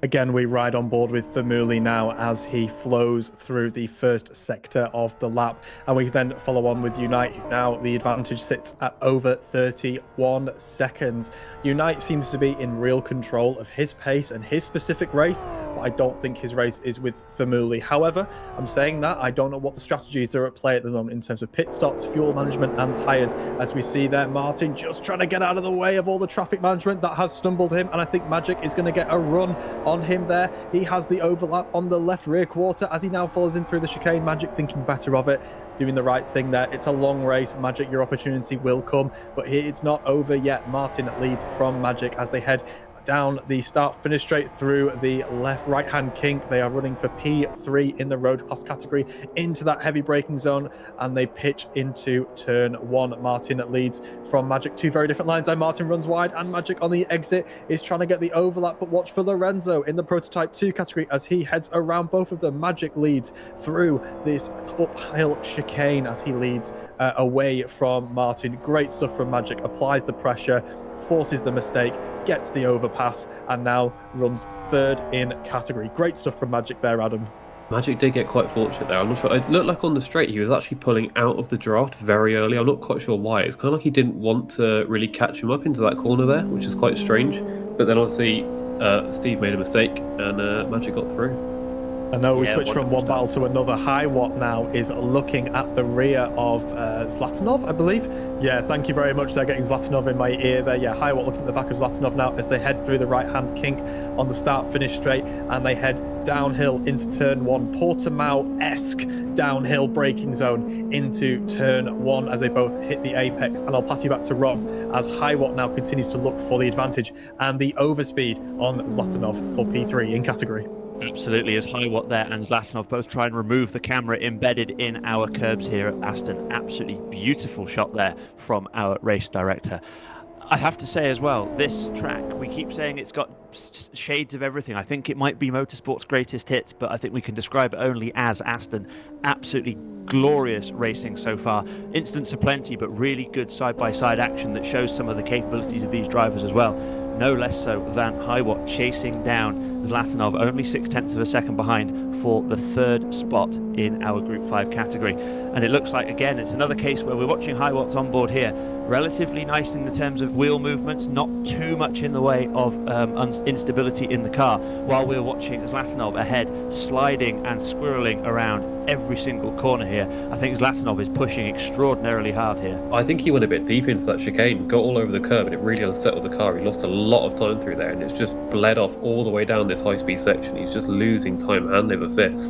Again, we ride on board with Thimuli now as he flows through the first sector of the lap, and we then follow on with Unite. Now the advantage sits at over 31 seconds. Unite seems to be in real control of his pace and his specific race, but I don't think his race is with Thimuli. However, I'm saying that I don't know what the strategies are at play at the moment in terms of pit stops, fuel management and tyres. As we see there, Martin just trying to get out of the way of all the traffic management that has stumbled him, and I think Magic is going to get a run on him there. He has the overlap on the left rear quarter as he now follows in through the chicane. Magic thinking better of it, doing the right thing there. It's a long race. Magic, your opportunity will come, but here it's not over yet. Martin leads from Magic as they head down the start finish straight through the right hand kink. They are running for P3 in the road class category into that heavy braking zone, and they pitch into turn 1. Martin leads from Magic. Two very different lines. Martin runs wide, and Magic on the exit is trying to get the overlap, but watch for Lorenzo in the prototype 2 category as he heads around both of them. Magic leads through this uphill chicane as he leads away from Martin. Great stuff from Magic. Applies the pressure, forces the mistake, gets the overpass, and now runs 3rd in category. Great stuff from Magic there, Adam. Magic did get quite fortunate there. I'm not sure. It looked like on the straight he was actually pulling out of the draft very early. I'm not quite sure why. It's kind of like he didn't want to really catch him up into that corner there, which is quite strange. But then obviously Steve made a mistake and Magic got through. I know we Yeah, switched from wonderful one battle to another. Highwatt now is looking at the rear of Zlatanov, I believe. Yeah, thank you very much. They're getting Zlatanov in my ear there. Yeah, Highwatt looking at the back of Zlatanov now as they head through the right-hand kink on the start-finish straight, and they head downhill into turn 1. Portimao-esque downhill braking zone into turn 1 as they both hit the apex. And I'll pass you back to Rob as Highwatt now continues to look for the advantage and the overspeed on Zlatanov for P3 in category. Absolutely, as Highwatt there and Zlatanov both try and remove the camera embedded in our curbs here at Aston. Absolutely beautiful shot there from our race director. I have to say as well, this track, we keep saying it's got shades of everything. I think it might be motorsport's greatest hits, but I think we can describe it only as Aston. Absolutely glorious racing so far. Incidents aplenty, but really good side-by-side action that shows some of the capabilities of these drivers as well. No less so than Highwatt chasing down Zlatanov, only 0.6 of a second behind for the 3rd spot in our Group 5 category. And it looks like, again, it's another case where we're watching Highwatt's on board here. Relatively nice in the terms of wheel movements, not too much in the way of instability in the car, while we're watching Zlatanov ahead, sliding and squirreling around every single corner here. I think Zlatanov is pushing extraordinarily hard here. I think he went a bit deep into that chicane, got all over the curb, and it really unsettled the car. He lost a lot of time through there, and it's just bled off all the way down this high-speed section. He's just losing time hand over fist.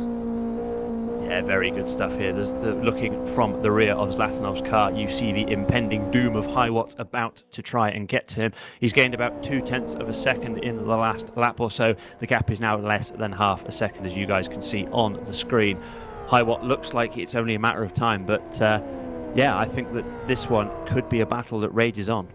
Yeah, very good stuff here. Looking from the rear of Zlatanov's car, you see the impending doom of Highwatt about to try and get to him. He's gained about 0.2 of a second in the last lap or so. The gap is now less than half a second, as you guys can see on the screen. Highwatt looks like it's only a matter of time, but yeah, I think that this one could be a battle that rages on.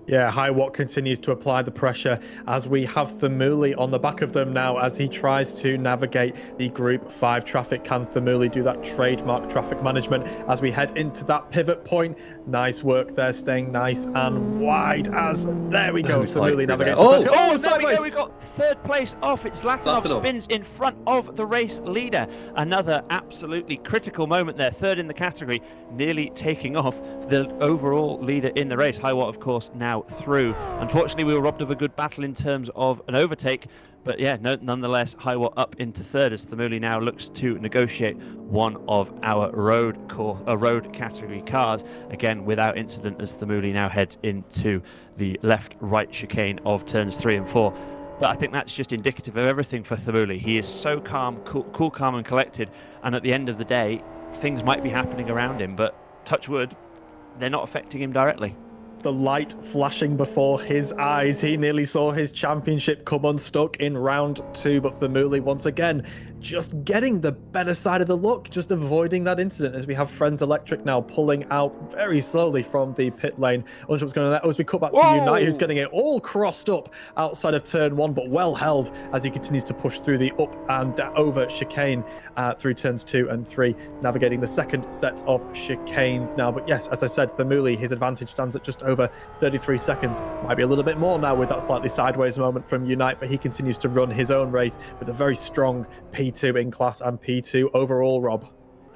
Yeah, Highwatt continues to apply the pressure as we have Thamuli on the back of them now as he tries to navigate the Group 5 traffic. Can Thamuli do that trademark traffic management as we head into that pivot point? Nice work there, staying nice and wide as, there we go, Thamuli navigates. Oh, there we go, we've got 3rd place off. It's Zlatanov spins in front of the race leader. Another absolutely critical moment there, 3rd in the category, nearly taking off the overall leader in the race. Highwatt, of course, now through. Unfortunately, we were robbed of a good battle in terms of an overtake, but yeah, nonetheless, Highwatt up into 3rd as Thamuli now looks to negotiate one of our road category cars, again without incident, as Thamuli now heads into the left-right chicane of turns 3 and 4. But I think that's just indicative of everything for Thamuli. He is so calm, cool, calm and collected, and at the end of the day, things might be happening around him, but touch wood, they're not affecting him directly. The light flashing before his eyes. He nearly saw his championship come unstuck in round 2, but Thamuli once again just getting the better side of the look, just avoiding that incident as we have Friends Electric now pulling out very slowly from the pit lane. Unsure what's going on there. As we cut back to Unite, who's getting it all crossed up outside of turn 1, but well held as he continues to push through the up and over chicane through turns 2 and 3, navigating the 2nd set of chicanes now. But yes, as I said, Thamuli, his advantage stands at just over 33 seconds. Might be a little bit more now with that slightly sideways moment from Unite, but he continues to run his own race with a very strong P2 in class and P2 overall, Rob.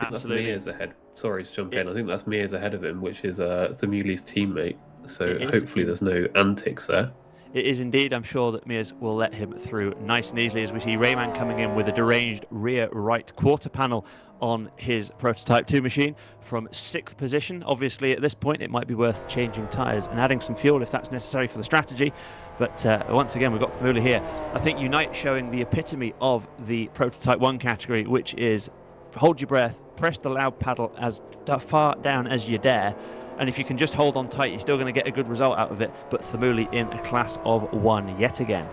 Absolutely. That's Mears ahead. Sorry to jump in. I think that's Mears ahead of him, which is Thamuli's teammate. So hopefully there's no antics there. It is indeed. I'm sure that Mears will let him through nice and easily as we see Redman coming in with a deranged rear right quarter panel on his Prototype 2 machine from 6th position. Obviously, at this point, it might be worth changing tyres and adding some fuel if that's necessary for the strategy. But once again, we've got Thamuli here. I think Unite showing the epitome of the Prototype 1 category, which is hold your breath, press the loud paddle as far down as you dare, and if you can just hold on tight, you're still going to get a good result out of it. But Thamuli in a class of 1 yet again.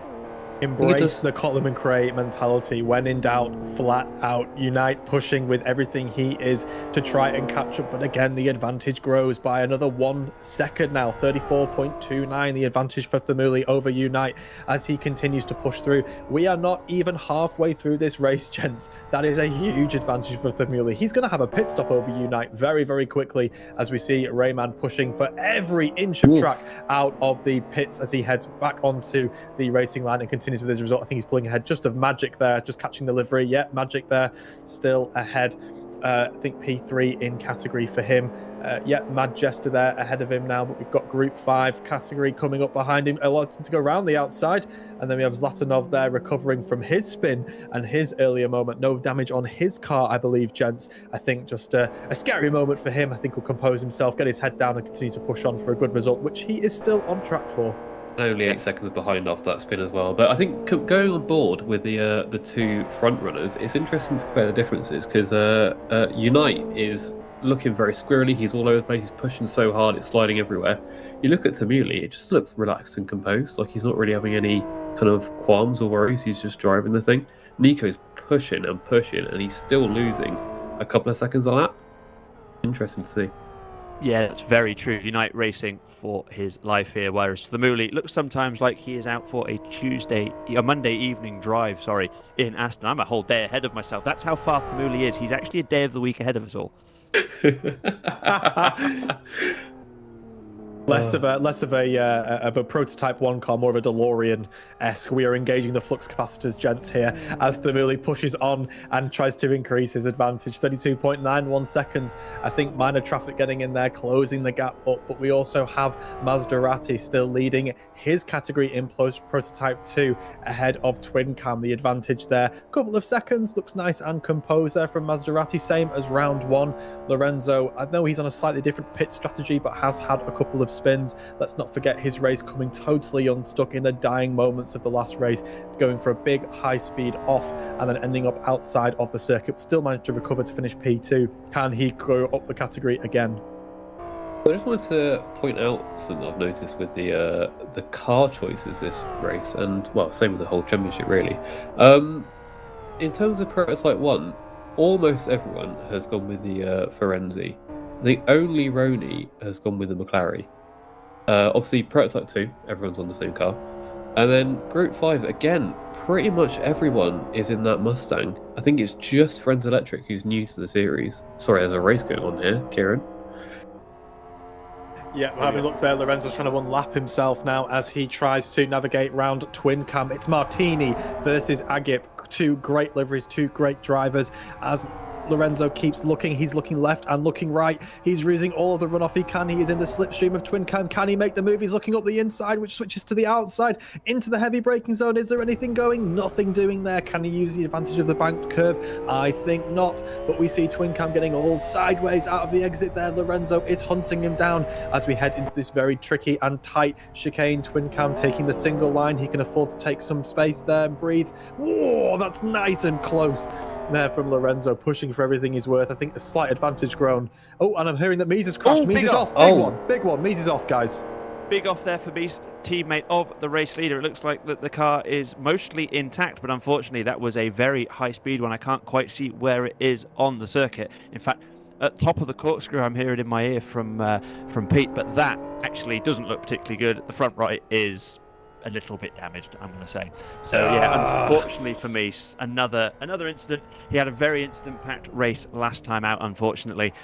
Embrace the Cotlam and Cray mentality. When in doubt, flat out. Unite pushing with everything he is to try and catch up. But again, the advantage grows by another 1 second now. 34.29, the advantage for Thamuli over Unite as he continues to push through. We are not even halfway through this race, gents. That is a huge advantage for Thamuli. He's going to have a pit stop over Unite very, very quickly as we see Redman pushing for every inch of track out of the pits as he heads back onto the racing line and continues with his result. I think he's pulling ahead just of Magic there, just catching the livery. Yeah, Magic there, still ahead I think P3 in category for him. Mad Jester there ahead of him now, but we've got Group 5 category coming up behind him. A lot to go around the outside, and then we have Zlatanov there recovering from his spin and his earlier moment. No damage on his car, I believe, gents. I think just a scary moment for him. I think he'll compose himself, get his head down, and continue to push on for a good result, which he is still on track for. Only 8 seconds behind after that spin as well. But I think going on board with the two front runners, it's interesting to compare the differences because Unite is looking very squirrely. He's all over the place. He's pushing so hard. It's sliding everywhere. You look at Thamuli, it just looks relaxed and composed. Like he's not really having any kind of qualms or worries. He's just driving the thing. Nico's pushing and pushing, and he's still losing a couple of seconds a lap. Interesting to see. Yeah, that's very true. Unite racing for his life here, whereas Thamuli looks sometimes like he is out for a Monday evening drive, in Aston. I'm a whole day ahead of myself. That's how far Thamuli is. He's actually a day of the week ahead of us all. Less of a prototype 1 car, more of a DeLorean-esque. We are engaging the flux capacitors, gents, here as Thamuli pushes on and tries to increase his advantage. 32.91 seconds. I think minor traffic getting in there, closing the gap up, but we also have Maserati still leading his category in prototype 2 ahead of Twin Cam. The advantage there, couple of seconds, looks nice and composed there from Maserati, same as round 1. Lorenzo, I know he's on a slightly different pit strategy, but has had a couple of spins. Let's not forget his race coming totally unstuck in the dying moments of the last race, going for a big high speed off and then ending up outside of the circuit, but still managed to recover to finish P2. Can he go up the category again? I just wanted to point out something I've noticed with the car choices this race, and well, same with the whole championship really. In terms of prototype 1, almost everyone has gone with the Ferenzi. I think only Roni has gone with the McLaren. Obviously, prototype 2, everyone's on the same car. And then Group 5, again, pretty much everyone is in that Mustang. I think it's just Friends Electric who's new to the series. Sorry, there's a race going on here, Kieran. Yeah, having a look there, Lorenzo's trying to unlap himself now as he tries to navigate round Twin Cam. It's Martini versus Agip. Two great liveries, two great drivers as Lorenzo keeps looking. He's looking left and looking right. He's using all of the runoff he can. He is in the slipstream of Twin Cam. Can he make the move? He's looking up the inside, which switches to the outside into the heavy braking zone. Is there anything going? Nothing doing there. Can he use the advantage of the banked curb? I think not. But we see Twin Cam getting all sideways out of the exit there. Lorenzo is hunting him down as we head into this very tricky and tight chicane. Twin Cam taking the single line. He can afford to take some space there and breathe. Whoa, that's nice and close there from Lorenzo, pushing for everything he's worth. I think a slight advantage grown. Oh, and I'm hearing that Mies has crashed. Mies is off. Big one. Mies is off, guys. Big off there for Mies, teammate of the race leader. It looks like that the car is mostly intact, but unfortunately that was a very high speed one. I can't quite see where it is on the circuit. In fact, at top of the corkscrew, I'm hearing it in my ear from Pete, but that actually doesn't look particularly good. The front right is a little bit damaged, I'm going to say. So yeah, unfortunately for me, another incident. He had a very incident-packed race last time out, unfortunately.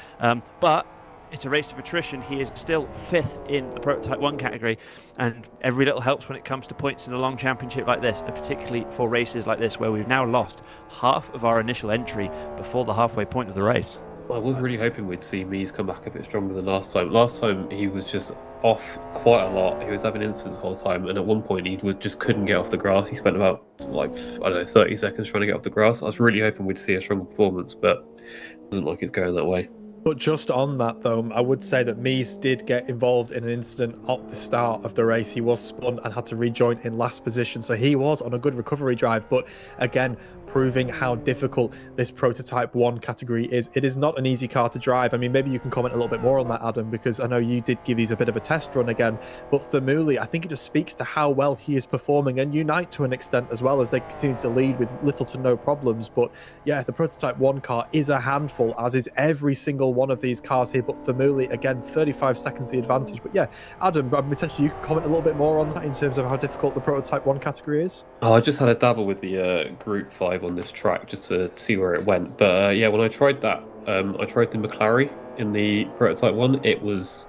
But it's a race of attrition. He is still 5th in the Prototype 1 category, and every little helps when it comes to points in a long championship like this, and particularly for races like this where we've now lost half of our initial entry before the halfway point of the race. I was really hoping we'd see Mies come back a bit stronger than last time. Last time he was just off quite a lot. He was having incidents the whole time, and at one point he just couldn't get off the grass. He spent about 30 seconds trying to get off the grass. I was really hoping we'd see a stronger performance, but it doesn't look like it's going that way. But just on that, though, I would say that Mies did get involved in an incident at the start of the race. He was spun and had to rejoin in last position, so he was on a good recovery drive. But again, proving how difficult this Prototype 1 category is. It is not an easy car to drive. I mean, maybe you can comment a little bit more on that, Adam, because I know you did give these a bit of a test run again. But Thamuli, I think it just speaks to how well he is performing, and Unite to an extent as well, as they continue to lead with little to no problems. But yeah, the Prototype 1 car is a handful, as is every single one of these cars here. But Thamuli, again, 35 seconds the advantage. But yeah, Adam, potentially you can comment a little bit more on that in terms of how difficult the Prototype 1 category is. Oh, I just had a dabble with the Group 5 on this track just to see where it went. But yeah, when I tried that, I tried the McLaren in the Prototype 1. It was,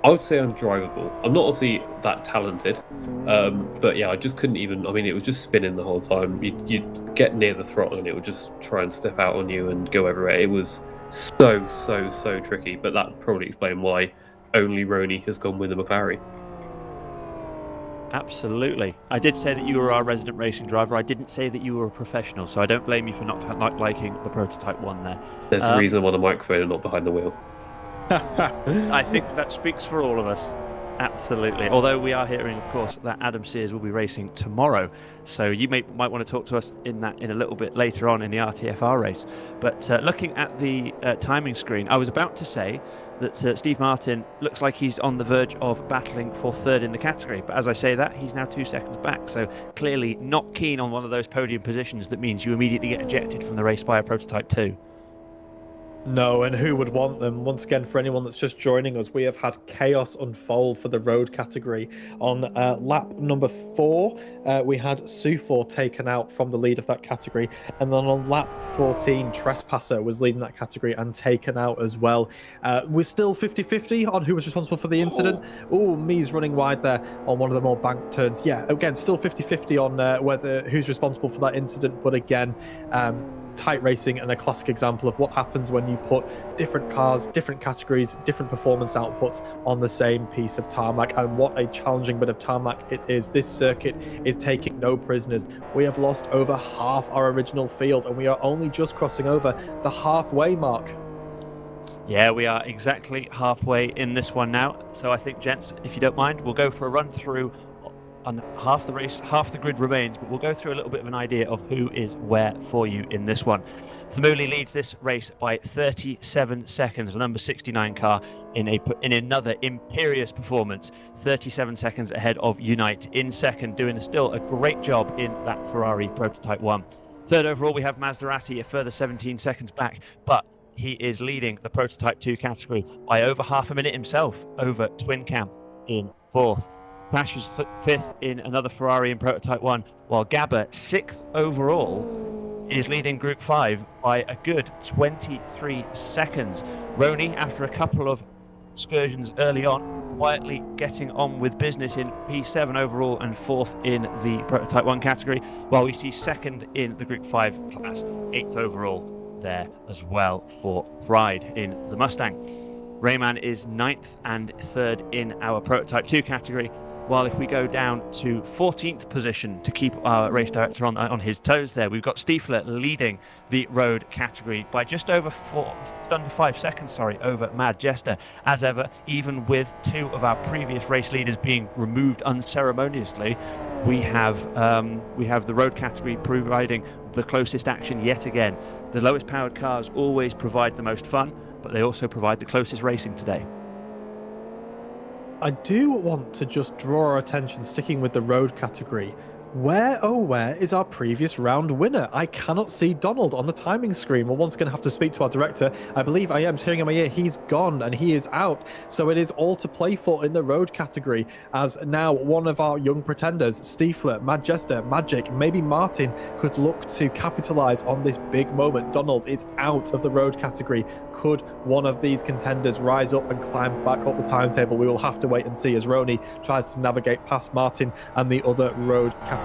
I would say, undrivable. I'm not obviously that talented, but yeah, I just couldn't even, I mean, it was just spinning the whole time. You'd get near the throttle and it would just try and step out on you and go everywhere. It was so tricky. But that would probably explain why only Roney has gone with the McLaren. Absolutely. I did say that you were our resident racing driver. I didn't say that you were a professional, so I don't blame you for not liking the Prototype 1 there. There's a reason I'm on the microphone and not behind the wheel. I think that speaks for all of us. Absolutely. Although we are hearing, of course, that Adam Sears will be racing tomorrow, so you might want to talk to us in a little bit later on in the RTFR race. But looking at the timing screen, I was about to say that Steve Martin looks like he's on the verge of battling for third in the category, but as I say that, he's now 2 seconds back, so clearly not keen on one of those podium positions that means you immediately get ejected from the race by a Prototype 2. No, and who would want them? Once again, for anyone that's just joining us, we have had chaos unfold for the road category. On lap number 4, we had Sufor taken out from the lead of that category, and then on lap 14, Trespasser was leading that category and taken out as well. We're still 50-50 on who was responsible for the incident. Oh, Me's running wide there on one of the more banked turns. Yeah, again, still 50-50 on whether who's responsible for that incident, but again, tight racing and a classic example of what happens when you put different cars, different categories, different performance outputs on the same piece of tarmac, and what a challenging bit of tarmac it is. This circuit is taking no prisoners. We have lost over half our original field, and we are only just crossing over the halfway mark. Yeah, we are exactly halfway in this one now, so I think, gents, if you don't mind, we'll go for a run through on half the race. Half the grid remains, but we'll go through a little bit of an idea of who is where for you in this one. Thumuli leads this race by 37 seconds, the number 69 car in another imperious performance, 37 seconds ahead of Unite in second, doing still a great job in that Ferrari Prototype 1. Third overall, we have Maserati, a further 17 seconds back, but he is leading the Prototype 2 category by over half a minute himself over Twin Cam in fourth. Crash is fifth in another Ferrari in Prototype 1, while Gabba, sixth overall, is leading Group 5 by a good 23 seconds. Roney, after a couple of excursions early on, quietly getting on with business in P7 overall and fourth in the Prototype 1 category, while we see second in the Group 5 class, eighth overall there as well for Pride in the Mustang. Redman is ninth and third in our Prototype 2 category, while if we go down to 14th position to keep our race director on his toes there, we've got Stiefler leading the road category by just under 5 seconds, over Mad Jester. As ever, even with two of our previous race leaders being removed unceremoniously, we have the road category providing the closest action yet again. The lowest powered cars always provide the most fun, but they also provide the closest racing today. I do want to just draw our attention, sticking with the road category. Where is our previous round winner? I cannot see Donald on the timing screen. We're once going to have to speak to our director. I believe I am hearing in my ear. He's gone and he is out. So it is all to play for in the road category, as now one of our young pretenders, Stiefler, Mad Jester, Magic, maybe Martin, could look to capitalize on this big moment. Donald is out of the road category. Could one of these contenders rise up and climb back up the timetable? We will have to wait and see as Roney tries to navigate past Martin and the other road category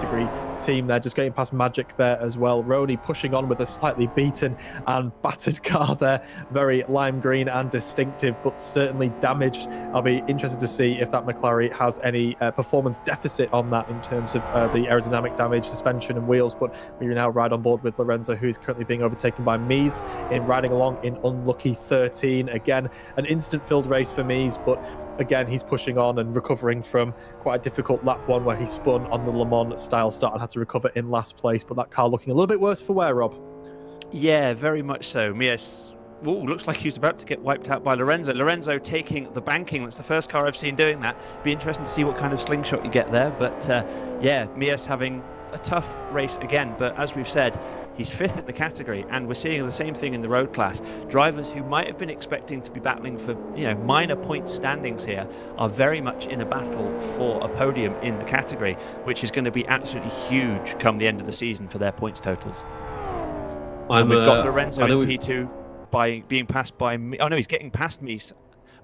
team there, just getting past Magic there as well. Roney pushing on with a slightly beaten and battered car there, very lime green and distinctive, but certainly damaged. I'll be interested to see if that McLaren has any performance deficit on that in terms of the aerodynamic damage, suspension and wheels, but we now ride on board with Lorenzo, who is currently being overtaken by Mies in riding along in unlucky 13. Again, an instant-filled race for Mies, but again, he's pushing on and recovering from quite a difficult lap one where he spun on the Le Mans style start and had to recover in last place. But that car looking a little bit worse for wear, Rob. Yeah, very much so. Mies, looks like he's about to get wiped out by Lorenzo. Lorenzo taking the banking. That's the first car I've seen doing that. Be interesting to see what kind of slingshot you get there. But yeah, Mies having a tough race again. But as we've said, he's fifth in the category, and we're seeing the same thing in the road class. Drivers who might have been expecting to be battling for minor point standings here are very much in a battle for a podium in the category, which is going to be absolutely huge come the end of the season for their points totals. We've got Lorenzo in P2 by being passed by... Oh no, he's getting past Mies.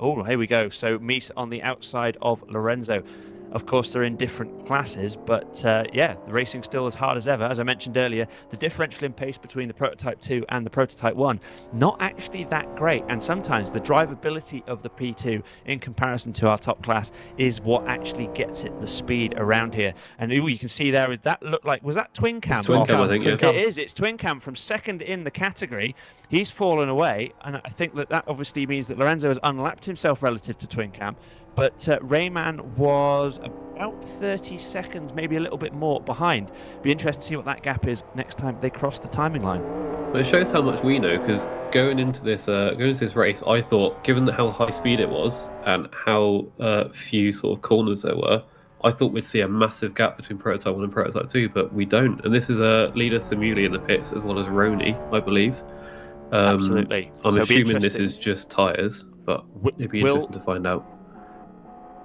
Oh, here we go. So Mies on the outside of Lorenzo. Of course, they're in different classes, but yeah, the racing's still as hard as ever. As I mentioned earlier, the differential in pace between the Prototype 2 and the Prototype 1, not actually that great. And sometimes the drivability of the P2 in comparison to our top class is what actually gets it the speed around here. And you can see there, that looked like, was that twin cam? It's twin cam, I think, yeah. It is, it's twin cam from second in the category. He's fallen away, and I think that obviously means that Lorenzo has unlapped himself relative to twin cam. But Redman was about 30 seconds, maybe a little bit more behind. Be interested to see what that gap is next time they cross the timing line. But it shows how much we know, because going into this race, I thought, given how high speed it was and how few sort of corners there were, I thought we'd see a massive gap between Prototype 1 and Prototype 2, but we don't. And this is leader Thamuli in the pits, as well as Roni, I believe. Absolutely. I'm assuming this is just tyres, but it'd be interesting to find out.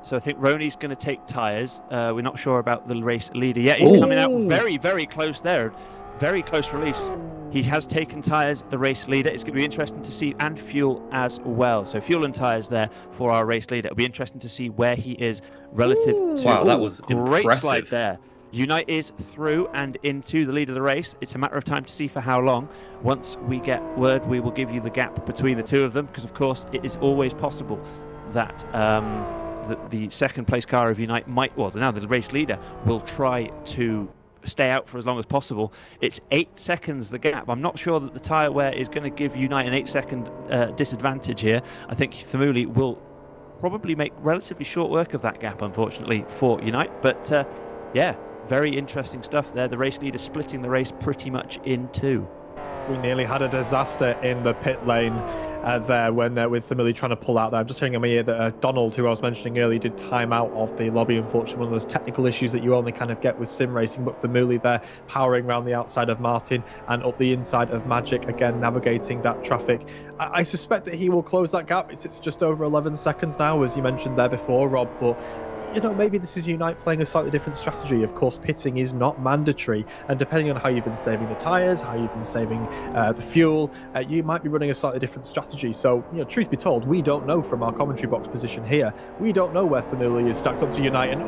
So I think Roni's going to take tyres. We're not sure about the race leader yet. He's coming out very, very close there. Very close release. He has taken tyres, the race leader. It's going to be interesting to see, and fuel as well. So fuel and tyres there for our race leader. It'll be interesting to see where he is relative to... Wow, that was great impressive. slide there. Unite is through and into the lead of the race. It's a matter of time to see for how long. Once we get word, we will give you the gap between the two of them, because of course it is always possible that the second place car of Unite now the race leader will try to stay out for as long as possible. It's 8 seconds the gap. I'm not sure that the tyre wear is going to give Unite an 8-second disadvantage here. I think Thamuli will probably make relatively short work of that gap, unfortunately, for Unite. But yeah, very interesting stuff there. The race leader splitting the race pretty much in two. We nearly had a disaster in the pit lane there when with Thamuli trying to pull out there. I'm just hearing in my ear that Donald, who I was mentioning earlier, did time out of the lobby. Unfortunately, one of those technical issues that you only kind of get with sim racing. But Thamuli there powering around the outside of Martin and up the inside of Magic, again navigating that traffic. I suspect that he will close that gap. It's just over 11 seconds now, as you mentioned there before, Rob. But you know, maybe this is Unite playing a slightly different strategy. Of course, pitting is not mandatory, and depending on how you've been saving the tyres, how you've been saving the fuel, you might be running a slightly different strategy. So, you know, truth be told, we don't know from our commentary box position here. We don't know where Thamuli is stacked up to Unite, and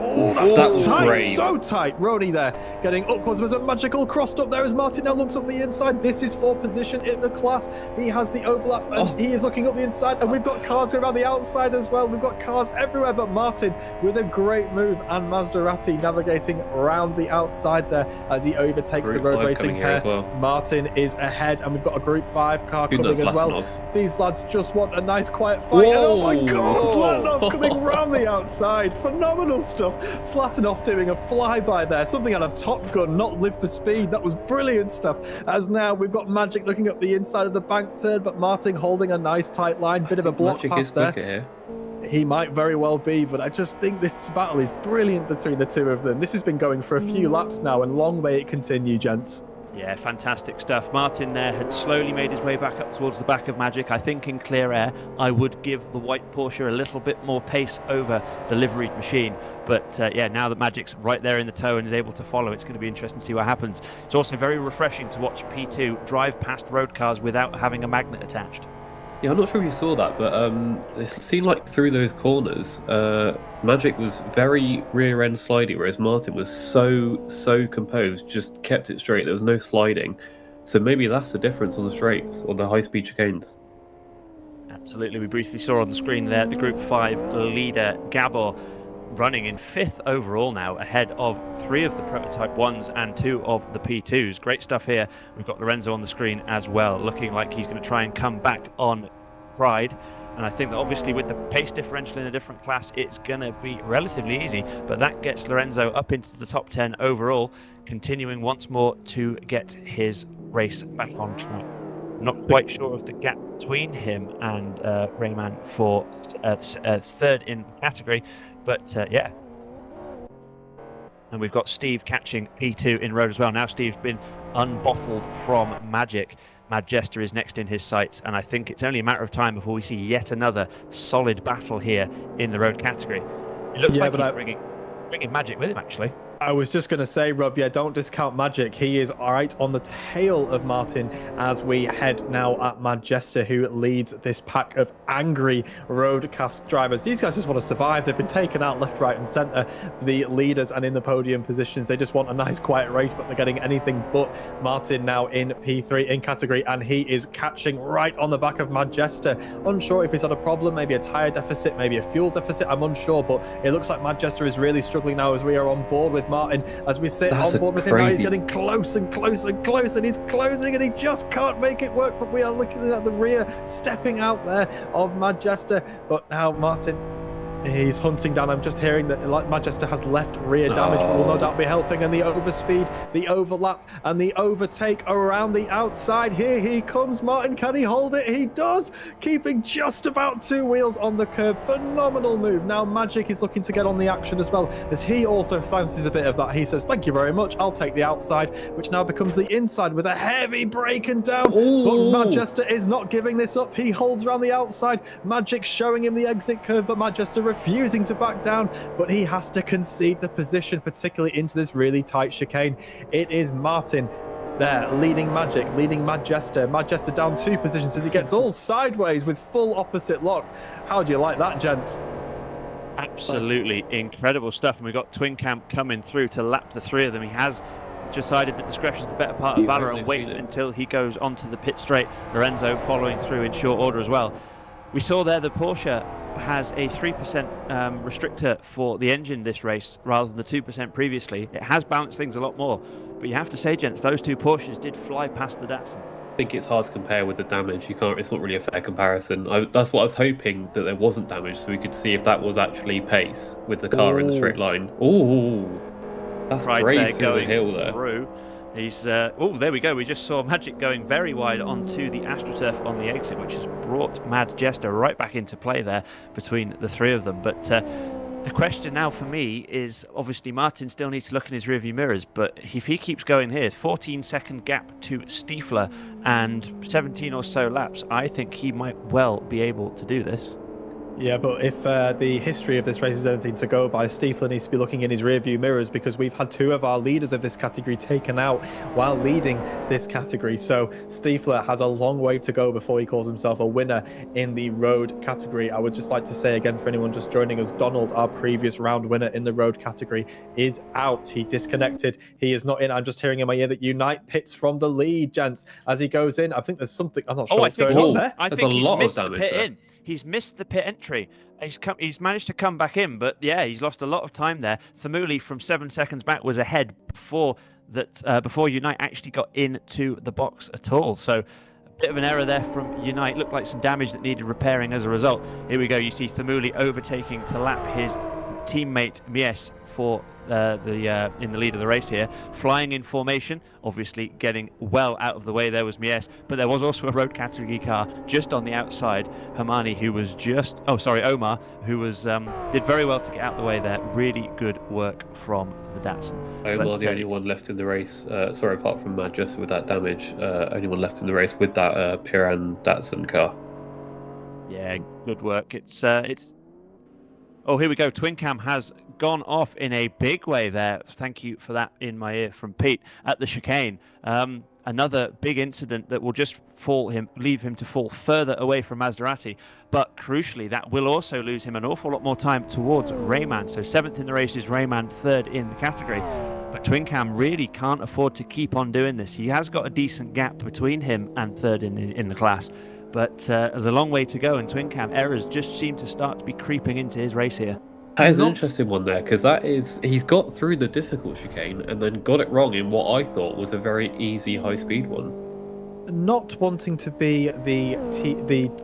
that's tight, great. So tight. Roni there getting up close. There's a magical crossed up there as Martin now looks up the inside. This is for position in the class. He has the overlap, and he is looking up the inside, and we've got cars going around the outside as well. We've got cars everywhere, but Martin with a great move, and Maserati navigating around the outside there as he overtakes the road racing pair. Well. Martin is ahead, and we've got a Group 5 car coming as well. These lads just want a nice quiet fight. And oh my God, Slatanov coming round the outside. Phenomenal stuff. Slatanov doing a flyby there, something out of Top Gun, not Live for Speed. That was brilliant stuff. As now we've got Magic looking up the inside of the bank turn, but Martin holding a nice tight line. Bit of a block pass there. He might very well be, but I just think this battle is brilliant between the two of them. This has been going for a few laps now, and long may it continue, gents. Yeah, fantastic stuff. Martin there had slowly made his way back up towards the back of Magic. I think in clear air, I would give the white Porsche a little bit more pace over the liveried machine. But yeah, now that Magic's right there in the tow and is able to follow, it's going to be interesting to see what happens. It's also very refreshing to watch P2 drive past road cars without having a magnet attached. Yeah, I'm not sure if you saw that, but it seemed like through those corners, Magic was very rear-end slidey, whereas Martin was so composed, just kept it straight. There was no sliding. So maybe that's the difference on the straights, or the high-speed chicanes. Absolutely. We briefly saw on the screen there the Group 5 leader, Gabor, running in 5th overall now, ahead of 3 of the Prototype 1s and 2 of the P2s. Great stuff here. We've got Lorenzo on the screen as well, looking like he's going to try and come back on Pride. And I think that obviously with the pace differential in a different class, it's going to be relatively easy. But that gets Lorenzo up into the top 10 overall, continuing once more to get his race back on track. Not quite sure of the gap between him and Redman for 3rd in the category. But yeah, and we've got Steve catching P2 in road as well. Now Steve's been unbottled from Magic. Mad Jester is next in his sights, and I think it's only a matter of time before we see yet another solid battle here in the road category. It looks like he's bringing Magic with him, actually. I was just going to say, Rob, yeah, don't discount Magic. He is right on the tail of Martin as we head now at Manchester, who leads this pack of angry roadcast drivers. These guys just want to survive. They've been taken out left, right, and centre. The leaders and in the podium positions, they just want a nice, quiet race, but they're getting anything but. Martin now in P3 in category, and he is catching right on the back of Manchester. Unsure if he's had a problem, maybe a tyre deficit, maybe a fuel deficit. I'm unsure, but it looks like Manchester is really struggling now as we are on board with Martin. As we sit on board with him now, he's getting close and close and close, and he's closing, and he just can't make it work. But we are looking at the rear, stepping out there of Manchester. But now Martin, he's hunting down. I'm just hearing that Manchester has left rear damage, but will no doubt be helping. And the overspeed, the overlap, and the overtake around the outside. Here he comes, Martin. Can he hold it? He does, keeping just about 2 wheels on the curb. Phenomenal move. Now Magic is looking to get on the action as well, as he also silences a bit of that. He says, thank you very much. I'll take the outside, which now becomes the inside with a heavy break and down. Ooh. But Manchester is not giving this up. He holds around the outside. Magic showing him the exit curve, but Manchester refusing to back down, but he has to concede the position, particularly into this really tight chicane. It is Martin there leading Magic, leading Manchester down 2 positions as he gets all sideways with full opposite lock. How do you like that, gents? Absolutely incredible stuff. And we've got Twin Camp coming through to lap the 3 of them. He has decided that discretion is the better part of valor and waits until he goes onto the pit straight. Lorenzo following through in short order as well. We saw there the Porsche has a 3% restrictor for the engine this race rather than the 2% previously. It has balanced things a lot more, but you have to say, gents, those 2 Porsches did fly past the Datsun. I think it's hard to compare with the damage. You can't. It's not really a fair comparison. That's what I was hoping, that there wasn't damage, so we could see if that was actually pace with the car in the straight line. Ooh, that's right great there, through going the hill there. Through. He's oh, there we go. We just saw Magic going very wide onto the AstroTurf on the exit, which has brought Mad Jester right back into play there between the 3 of them. But the question now for me is, obviously Martin still needs to look in his rearview mirrors, but if he keeps going here, 14-second gap to Stiefler and 17 or so laps, I think he might well be able to do this. Yeah, but if the history of this race is anything to go by, Stiefler needs to be looking in his rearview mirrors, because we've had 2 of our leaders of this category taken out while leading this category. So Stiefler has a long way to go before he calls himself a winner in the road category. I would just like to say again, for anyone just joining us, Donald, our previous round winner in the road category, is out. He disconnected. He is not in. I'm just hearing in my ear that Unite pits from the lead, gents, as he goes in. I think there's something. I'm not sure what's going on there. I think he's missed the pit in. He's missed the pit entry. He's managed to come back in, but yeah, he's lost a lot of time there. Thamuli from 7 seconds back was ahead before Unite actually got into the box at all. So a bit of an error there from Unite. Looked like some damage that needed repairing as a result. Here we go. You see Thamuli overtaking to lap his teammate Mies for in the lead of the race here, flying in formation, obviously getting well out of the way. There was Mies, but there was also a road category car just on the outside, Omar, who was did very well to get out of the way there. Really good work from the Datsun. Omar, the only one left in the race, apart from Mad Jester with that damage, only one left in the race with that Piran Datsun car. Yeah, good work. It's oh, here we go. Twin Cam has gone off in a big way there. Thank you for that in my ear from Pete at the chicane. Another big incident that will just leave him to fall further away from Maserati. But crucially, that will also lose him an awful lot more time towards Rayman. So 7th in the race is Rayman, 3rd in the category. But Twin Cam really can't afford to keep on doing this. He has got a decent gap between him and 3rd in the class. But there's a long way to go, and Twin Cam errors just seem to start to be creeping into his race here. That is an interesting one there, because he's got through the difficult chicane and then got it wrong in what I thought was a very easy high-speed one. Not wanting to be the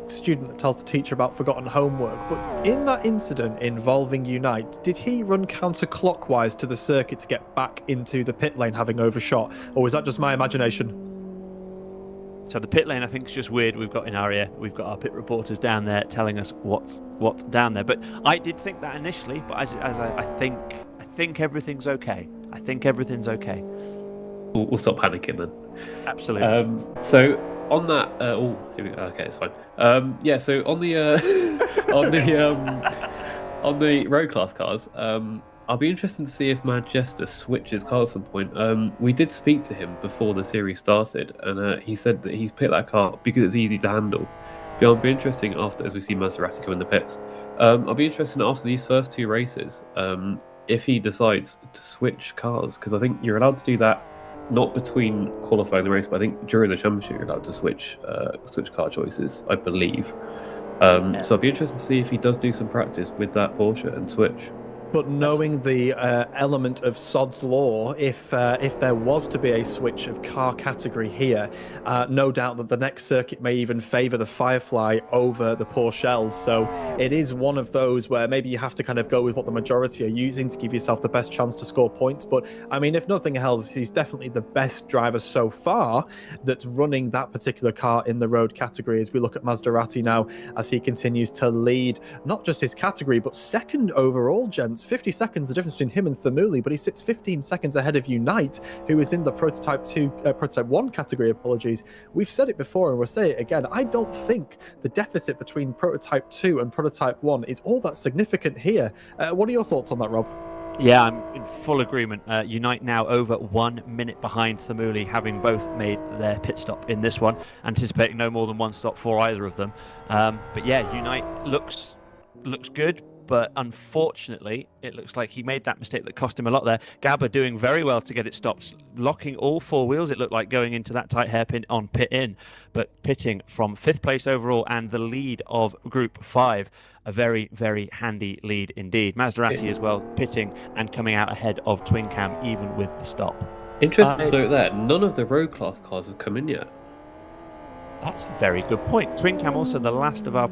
student that tells the teacher about forgotten homework, but in that incident involving Unite, did he run counterclockwise to the circuit to get back into the pit lane having overshot, or was that just my imagination? So the pit lane, I think, is just weird. We've got in our ear, we've got our pit reporters down there telling us what's down there. But I did think that initially, but as I think everything's okay. I think everything's okay. We'll stop panicking then. Absolutely. So on that, here we go. Okay, it's fine. So on the on the road class cars, I'll be interested to see if Manchester switches car at some point. We did speak to him before the series started, and he said that he's picked that car because it's easy to handle. But it'll be interesting after, as we see Maserati go in the pits. I'll be interested after these first 2 races if he decides to switch cars, because I think you're allowed to do that not between qualifying the race, but I think during the championship you're allowed to switch car choices, I believe. So I'll be interested to see if he does do some practice with that Porsche and switch. But knowing the element of Sod's Law, if there was to be a switch of car category here, no doubt that the next circuit may even favour the Firefly over the Porsche. So it is one of those where maybe you have to kind of go with what the majority are using to give yourself the best chance to score points. But I mean, if nothing else, he's definitely the best driver so far that's running that particular car in the road category. As we look at Maserati now, as he continues to lead not just his category, but second overall, gents. 50 seconds the difference between him and Thamuli, but he sits 15 seconds ahead of Unite, who is in the Prototype 1 category, apologies. We've said it before and we'll say it again. I don't think the deficit between Prototype 2 and Prototype 1 is all that significant here. What are your thoughts on that, Rob? Yeah, I'm in full agreement. Unite now over 1 minute behind Thamuli, having both made their pit stop in this one, anticipating no more than 1 stop for either of them. But yeah, Unite looks good. But unfortunately, it looks like he made that mistake that cost him a lot there. Gabba doing very well to get it stopped, locking all 4 wheels, it looked like, going into that tight hairpin on pit in. But pitting from 5th place overall and the lead of Group 5, a very, very handy lead indeed. Maserati as well, pitting and coming out ahead of Twin Cam, even with the stop. Interesting to note there, none of the road class cars have come in yet. That's a very good point. Twin Cam also the last of our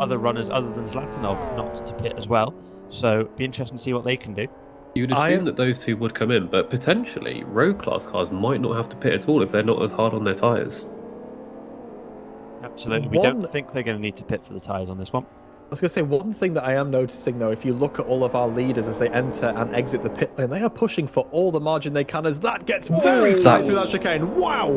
other runners other than Zlatanov not to pit as well. So be interesting to see what they can do. You'd assume that those 2 would come in, but potentially road class cars might not have to pit at all if they're not as hard on their tyres. Absolutely. We don't think they're going to need to pit for the tyres on this one. I was going to say, one thing that I am noticing, though, if you look at all of our leaders as they enter and exit the pit lane, they are pushing for all the margin they can as that gets very tight through that chicane. Wow!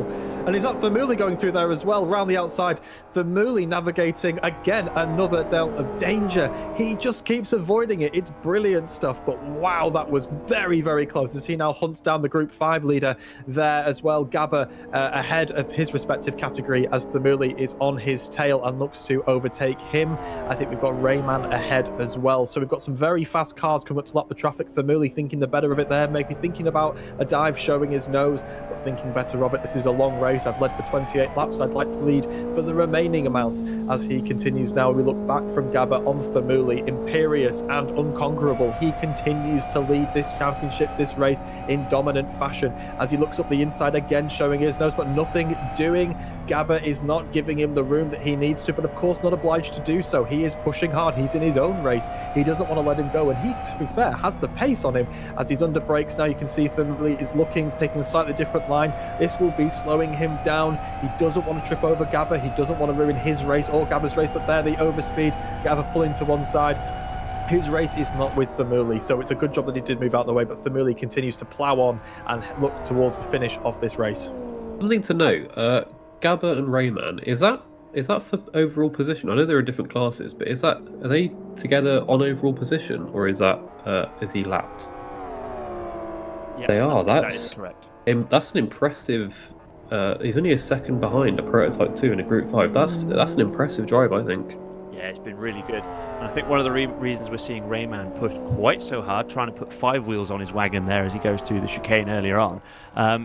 And is that Thamuli going through there as well, round the outside? Thamuli navigating, again, another delt of danger. He just keeps avoiding it. It's brilliant stuff, but wow, that was very, very close as he now hunts down the Group 5 leader there as well. Gabba ahead of his respective category as Thamuli is on his tail and looks to overtake him. I think we've got Rayman ahead as well. So we've got some very fast cars coming up to lap the traffic. Thamuli thinking the better of it there, maybe thinking about a dive, showing his nose, but thinking better of it. This is a long race. I've led for 28 laps. I'd like to lead for the remaining amount as he continues now. We look back from Gabba on Thamuli, imperious and unconquerable. He continues to lead this championship, this race in dominant fashion as he looks up the inside again, showing his nose, but nothing doing. Gabba is not giving him the room that he needs to, but of course not obliged to do so. He is pushing hard. He's in his own race. He doesn't want to let him go, and he, to be fair, has the pace on him as he's under brakes now. You can see Thamuli is looking, taking a slightly different line. This will be slowing him down. He doesn't want to trip over Gabba. He doesn't want to ruin his race or Gabba's race, but there the overspeed, Gabba pulling to one side. His race is not with Thamuli, so it's a good job that he did move out of the way, but Thamuli continues to plough on and look towards the finish of this race. Something to note, Gabba and Rayman, is that for overall position? I know there are different classes, but are they together on overall position, or is he lapped? Yeah, they are. That is correct. That's an impressive. He's only a second behind a Prototype 2 and a Group 5. That's an impressive drive, I think. Yeah, it's been really good. And I think one of the reasons we're seeing Rayman push quite so hard, trying to put 5 wheels on his wagon there as he goes through the chicane earlier on,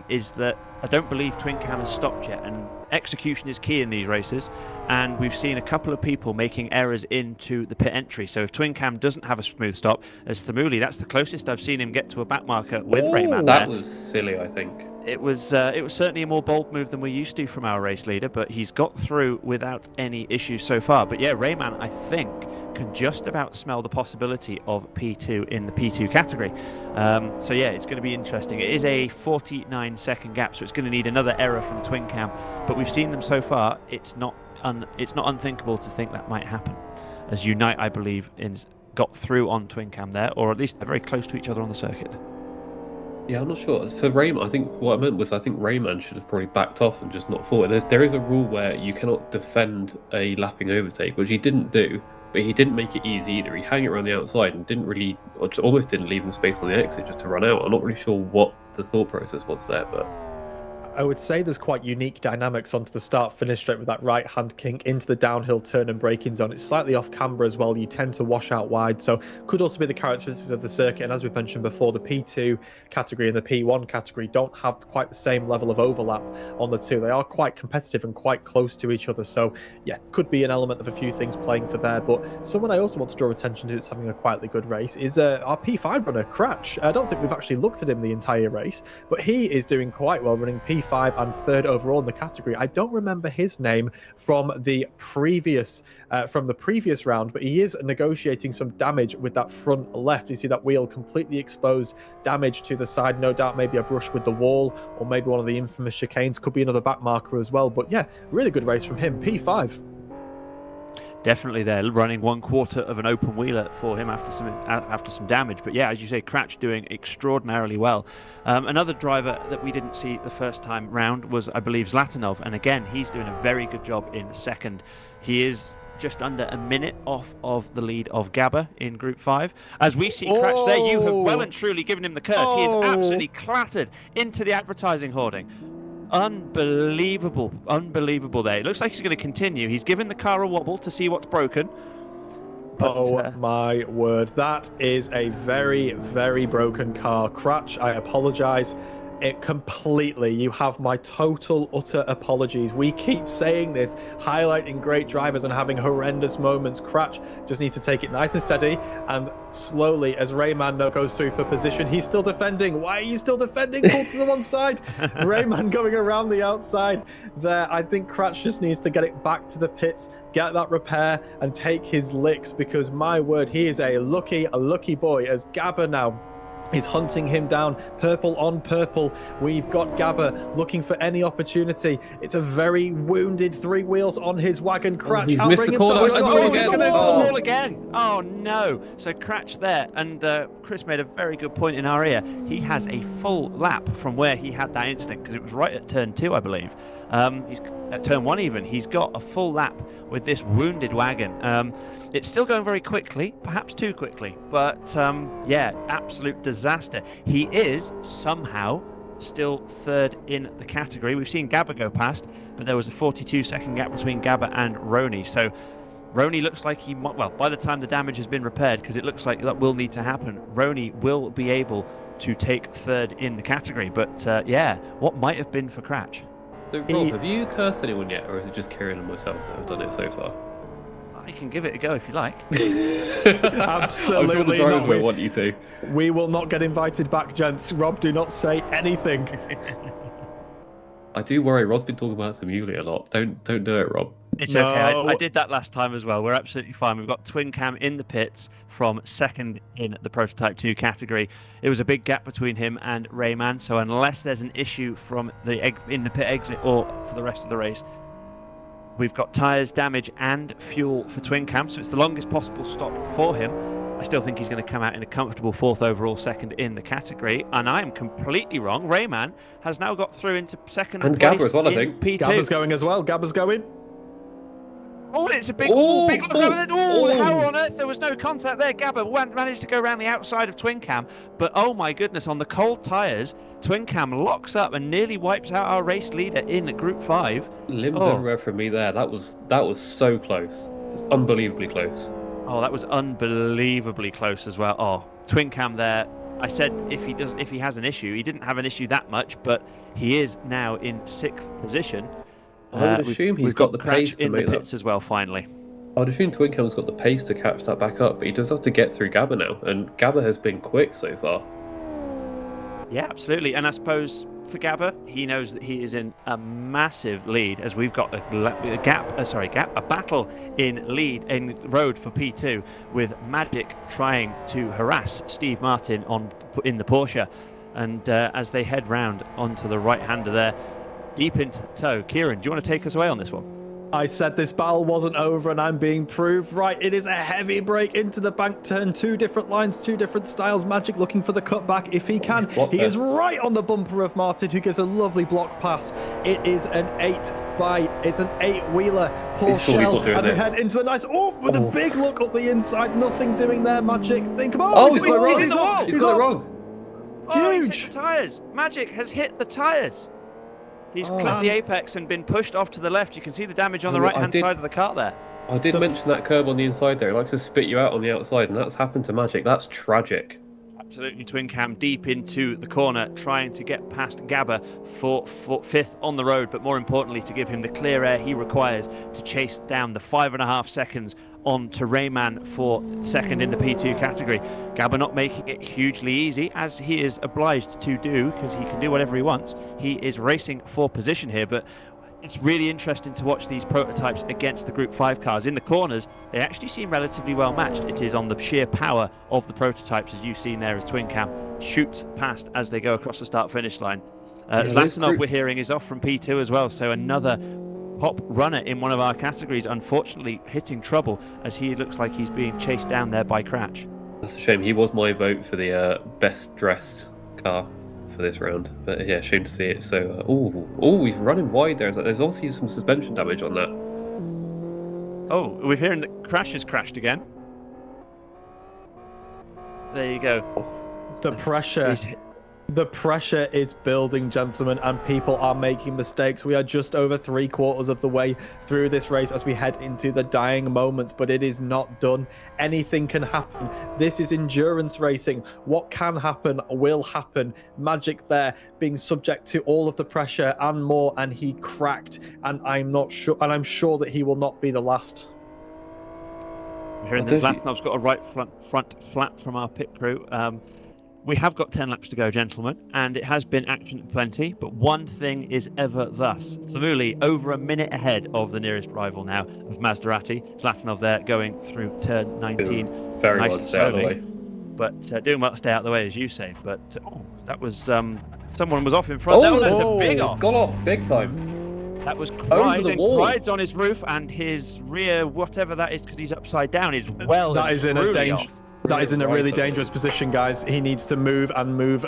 is that I don't believe Twin Cam has stopped yet. And execution is key in these races. And we've seen a couple of people making errors into the pit entry. So if Twin Cam doesn't have a smooth stop, as Thamuli, that's the closest I've seen him get to a back marker with Rayman. That was silly, I think. It was certainly a more bold move than we're used to from our race leader, but he's got through without any issues so far. But yeah, Rayman, I think, can just about smell the possibility of P2 in the P2 category. So yeah, it's going to be interesting. It is a 49-second gap, so it's going to need another error from Twin Cam. But we've seen them so far. It's not unthinkable to think that might happen. As Unite, I believe, got through on Twin Cam there, or at least they're very close to each other on the circuit. Yeah, I'm not sure. For Rayman, I think what I meant was Rayman should have probably backed off and just not fought. There is a rule where you cannot defend a lapping overtake, which he didn't do. but he didn't make it easy either. He hung it around the outside and almost didn't leave him space on the exit just to run out. I'm not really sure what the thought process was there, but I would say there's quite unique dynamics onto the start-finish straight with that right-hand kink into the downhill turn and braking zone. It's slightly off camber as well. You tend to wash out wide, so could also be the characteristics of the circuit. And as we've mentioned before, the P2 category and the P1 category don't have quite the same level of overlap on the two. They are quite competitive and quite close to each other. So yeah, could be an element of a few things playing for there. But someone I also want to draw attention to that's having a quietly good race is our P5 runner, Cratch. I don't think we've actually looked at him the entire race, but he is doing quite well, running P5 and third overall in the category. I don't remember his name from the previous round, but he is negotiating some damage with that front left. You see that wheel completely exposed, damage to the side, no doubt maybe a brush with the wall or maybe one of the infamous chicanes, could be another back marker as well. But yeah, really good race from him. P5. Definitely there, running 1/4 of an open wheeler for him after some damage. But yeah, as you say, Cratch doing extraordinarily well. Another driver that we didn't see the first time round was, I believe, Zlatanov, and again, he's doing a very good job in second. He is just under a minute off of the lead of Gabba in Group 5. As we see Cratch there, you have well and truly given him the curse. He is absolutely clattered into the advertising hoarding. Unbelievable there. It looks like he's going to continue. He's given the car a wobble to see what's broken. But, my word, that is a very, very broken car. Cratch, I apologize. It completely. You have my total, utter apologies. We keep saying this, highlighting great drivers and having horrendous moments. Cratch just needs to take it nice and steady, and slowly, as Redman goes through for position, he's still defending. Why are you still defending? Pull to the one side. Redman going around the outside there. I think Cratch just needs to get it back to the pits, get that repair, and take his licks, because my word, he is a lucky boy, as Gabba now is hunting him down, purple on purple. We've got Gabba looking for any opportunity. It's a very wounded three wheels on his wagon. Cratch he's missed the call again. Oh no. So Cratch there, and Chris made a very good point in our ear. He has a full lap from where he had that incident, because it was right at turn 2, I believe. He's at turn 1 even. He's got a full lap with this wounded wagon. It's still going very quickly, perhaps too quickly, but yeah, absolute disaster. He is somehow still third in the category. We've seen Gabba go past, but there was a 42-second gap between Gabba and Roney. So Roney looks like he might, well, by the time the damage has been repaired, because it looks like that will need to happen, Roney will be able to take third in the category. But yeah, what might have been for Cratch? So Rob, have you cursed anyone yet, or is it just Kieran and myself that have done it so far? I can give it a go if you like. Absolutely I'm sure the drivers will want you to. We will not get invited back, gents. Rob, do not say anything. I do worry. Rob's been talking about Samuli a lot. Don't do it, Rob. It's okay. I did that last time as well. We're absolutely fine. We've got Twin Cam in the pits from second in the Prototype 2 category. It was a big gap between him and Redman, so unless there's an issue from in the pit exit or for the rest of the race, we've got tyres, damage and fuel for Twin Cam, so it's the longest possible stop for him. I still think he's going to come out in a comfortable 4th overall, second in the category, and I am completely wrong. Redman has now got through into second and place Gabba as well, I think. P2. Gabba's going as well. Gabba's going. Oh, it's a big look over there. How on earth there was no contact there? Gabba managed to go around the outside of Twin Cam, but oh my goodness, on the cold tyres, Twin Cam locks up and nearly wipes out our race leader in Group 5. Limbs everywhere from me there. That was so close. It was unbelievably close. Oh, that was unbelievably close as well. Oh, Twin Cam there. I said if he has an issue, he didn't have an issue that much, but he is now in 6th position. I would assume he's got the pace to in make the pits as well. Finally, I'd assume Twin Cam's got the pace to catch that back up, but he does have to get through Gabba now, and Gabba has been quick so far. Yeah, absolutely. And I suppose for Gabba, he knows that he is in a massive lead, as we've got a battle in road for P2, with Magic trying to harass Steve Martin in the Porsche, and as they head round onto the right hander there, deep into the toe. Kieran, do you want to take us away on this one? I said this battle wasn't over, and I'm being proved right. It is a heavy break into the bank turn. 2 different lines, 2 different styles. Magic looking for the cutback if he can. He is right on the bumper of Martin, who gets a lovely block pass. It is an 8-wheeler. Poor Shell as we head into the nice. Oh, with a big look up the inside. Nothing doing there, Magic. Think about he's got it wrong. He's got it wrong. Huge. He's hit the tyres. Magic has hit the tyres. He's clipped the apex and been pushed off to the left. You can see the damage on the right-hand side of the kart there. I did mention that curb on the inside there. It likes to spit you out on the outside, and that's happened to Magic. That's tragic. Absolutely, Twin Cam deep into the corner, trying to get past Gabba for 5th on the road, but more importantly, to give him the clear air he requires to chase down the 5.5 seconds on to Redman for 2nd in the P2 category. Gabba not making it hugely easy, as he is obliged to do, because he can do whatever he wants. He is racing for position here, but it's really interesting to watch these prototypes against the Group 5 cars. In the corners, they actually seem relatively well matched. It is on the sheer power of the prototypes, as you've seen there, as Twin Cam shoots past as they go across the start-finish line. Zlatanov, we're hearing, is off from P2 as well, so another top runner in one of our categories, unfortunately hitting trouble, as he looks like he's being chased down there by Cratch. That's a shame. He was my vote for the best dressed car for this round, but yeah, shame to see it. So he's running wide there. There's obviously some suspension damage on that. Oh, we're hearing that Crash has crashed again. There you go. The pressure is building, gentlemen, and people are making mistakes. We are just over 3/4 of the way through this race as we head into the dying moments, but it is not done. Anything can happen. This is endurance racing. What can happen will happen. Magic there being subject to all of the pressure and more, and he cracked, and I'm sure that he will not be the last. We're hearing that Zlatanov's got a right front flat from our pit crew. We have got 10 laps to go, gentlemen, and it has been action plenty, but one thing is ever thus. Thamuli over a minute ahead of the nearest rival now of Maserati. Zlatanov there going through turn 19. Very well to stay out of the way. But doing well to stay out of the way, as you say. But that was, someone was off in front. That's a big off. Got off big time. That was Cried, and Cried's on his roof, and his rear, whatever that is, because he's upside down, is well. That is in a danger. Off. That is in a really dangerous position, guys. He needs to move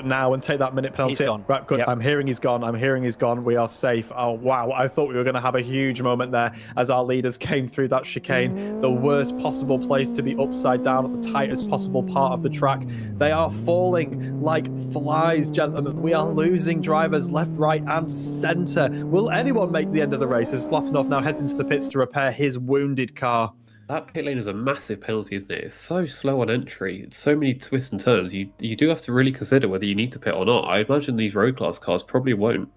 now and take that minute penalty. He's gone. Right, good. Yep. I'm hearing he's gone. We are safe. Oh, wow. I thought we were going to have a huge moment there as our leaders came through that chicane. The worst possible place to be upside down at the tightest possible part of the track. They are falling like flies, gentlemen. We are losing drivers left, right, and centre. Will anyone make the end of the race as Zlatanov now heads into the pits to repair his wounded car? That pit lane is a massive penalty, isn't it? It's so slow on entry. So many twists and turns. You do have to really consider whether you need to pit or not. I imagine these road class cars probably won't.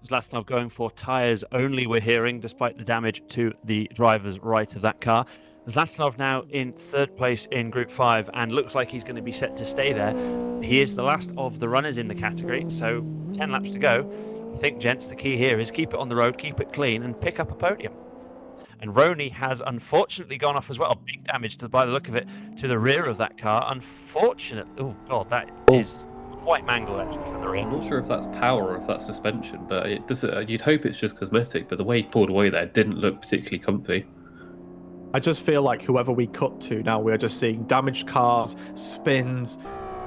Zlatanov going for tyres only, we're hearing, despite the damage to the driver's right of that car. Zlatanov now in 3rd place in Group 5 and looks like he's going to be set to stay there. He is the last of the runners in the category, so 10 laps to go. I think, gents, the key here is keep it on the road, keep it clean, and pick up a podium. And Roney has unfortunately gone off as well. Big damage, by the look of it, to the rear of that car. Unfortunately, oh god, that is quite mangled actually from the rear. I'm not sure if that's power or if that's suspension, but it does. You'd hope it's just cosmetic. But the way he pulled away there didn't look particularly comfy. I just feel like whoever we cut to now, we're just seeing damaged cars, spins,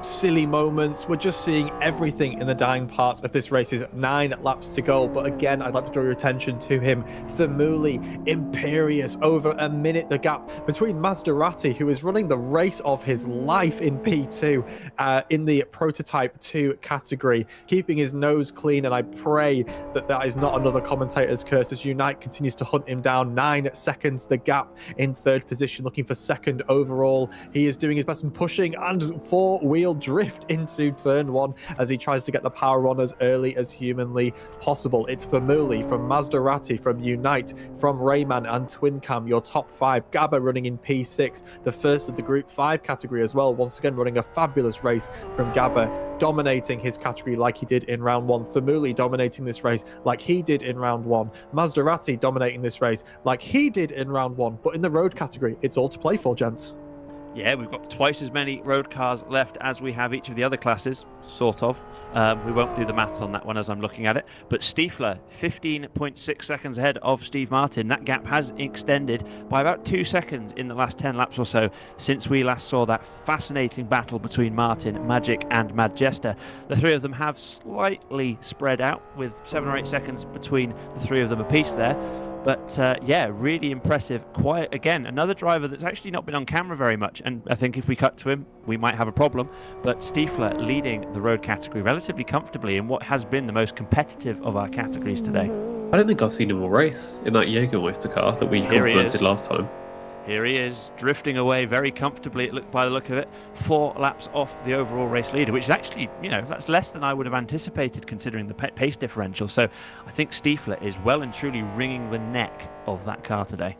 silly moments. We're just seeing everything in the dying parts of this race. Is 9 laps to go, but again, I'd like to draw your attention to him. Thamuli, imperious, over a minute the gap between Maserati, who is running the race of his life in P2 in the prototype 2 category, keeping his nose clean, and I pray that that is not another commentator's curse as Unite continues to hunt him down. 9 seconds the gap in 3rd position, looking for 2nd overall. He is doing his best and pushing, and 4-wheel drift into turn 1 as he tries to get the power on as early as humanly possible. It's Thamuli from Maserati, from Unite, from Redman and Twin Cam, your top 5. Gabba running in P6, the first of the Group 5 category as well. Once again, running a fabulous race from Gabba, dominating his category like he did in round 1. Thamuli dominating this race like he did in round 1. Maserati dominating this race like he did in round 1. But in the road category, it's all to play for, gents. Yeah, we've got twice as many road cars left as we have each of the other classes, sort of. We won't do the maths on that one as I'm looking at it. But Stiefler, 15.6 seconds ahead of Steve Martin. That gap has extended by about 2 seconds in the last 10 laps or so since we last saw that fascinating battle between Martin, Magic and Mad Jester. The three of them have slightly spread out with 7 or 8 seconds between the three of them apiece there. But yeah, really impressive. Quite, again, another driver that's actually not been on camera very much. And I think if we cut to him, we might have a problem. But Stiefler leading the road category relatively comfortably in what has been the most competitive of our categories today. I don't think I've seen him all race in that Jägermeister car that we complimented last time. Here he is, drifting away very comfortably, by the look of it, 4 laps off the overall race leader, which is actually, that's less than I would have anticipated considering the pace differential. So I think Stiefler is well and truly wringing the neck of that car today.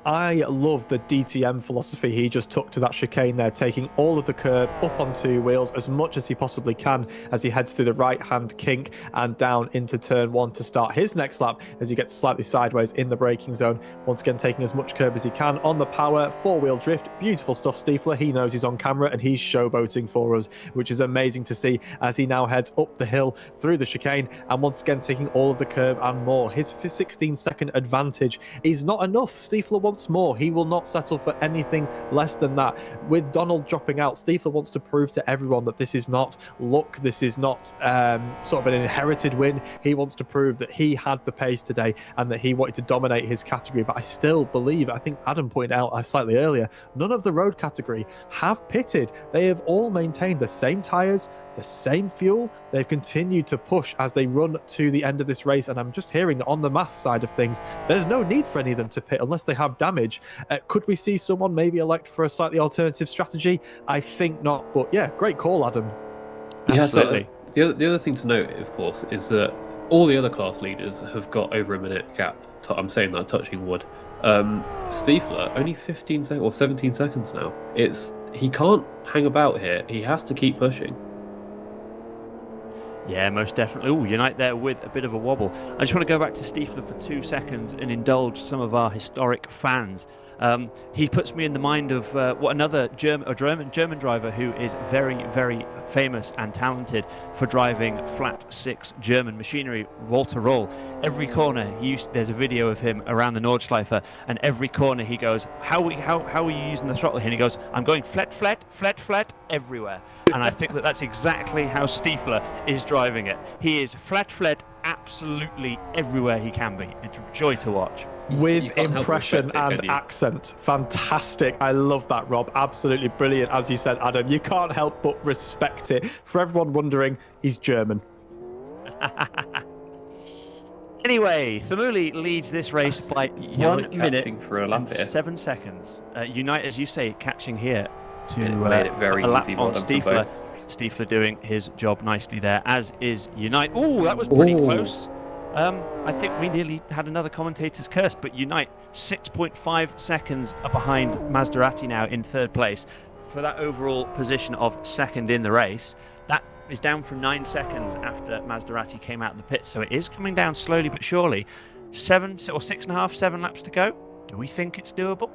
I love the DTM philosophy he just took to that chicane there, taking all of the curb up on 2 wheels as much as he possibly can as he heads through the right-hand kink and down into turn 1 to start his next lap as he gets slightly sideways in the braking zone. Once again, taking as much curb as he can on the power, 4-wheel drift. Beautiful stuff, Stiefler. He knows he's on camera and he's showboating for us, which is amazing to see as he now heads up the hill through the chicane and once again taking all of the curb and more. His 16-second advantage is not enough. Stiefler wants more. He will not settle for anything less than that. With Donald dropping out, Stiefler wants to prove to everyone that this is not luck, this is not sort of an inherited win. He wants to prove that he had the pace today and that he wanted to dominate his category. But I still believe, I think Adam pointed out slightly earlier, none of the road category have pitted. They have all maintained the same tyres, the same fuel. They've continued to push as they run to the end of this race, and I'm just hearing that on the math side of things, there's no need for any of them to pit unless they have damage. Could we see someone maybe elect for a slightly alternative strategy? I think not, but yeah, great call, Adam. Absolutely. So the other thing to note, of course, is that all the other class leaders have got over a minute gap. I'm saying that touching wood. Stiefler, only 15 seconds or 17 seconds now. He can't hang about here. He has to keep pushing. Yeah, most definitely. Oh, Unite there with a bit of a wobble. I just want to go back to Stiefler for 2 seconds and indulge some of our historic fans. He puts me in the mind of what another German driver who is very, very famous and talented for driving flat 6 German machinery, Walter Roll. Every corner, there's a video of him around the Nordschleife, and every corner he goes, how are you using the throttle here? And he goes, I'm going flat, flat, flat, flat, everywhere. And I think that's exactly how Stiefler is driving it. He is flat, flat, absolutely everywhere he can be. It's a joy to watch. With impression and accent. Fantastic. I love that, Rob. Absolutely brilliant. As you said, Adam, you can't help but respect it. For everyone wondering, he's German. Anyway, Thamuli leads this race by 1 minute for a lap and here. 7 seconds. Unite, as you say, catching here to made it very a lap easy on Stiefler. Stiefler doing his job nicely there, as is Unite. Oh, that was pretty close. I think we nearly had another commentator's curse, but Unite 6.5 seconds behind Maserati now in 3rd place for that overall position of 2nd in the race. That is down from 9 seconds after Maserati came out of the pit, so it is coming down slowly but surely. 7 laps to go. Do we think it's doable?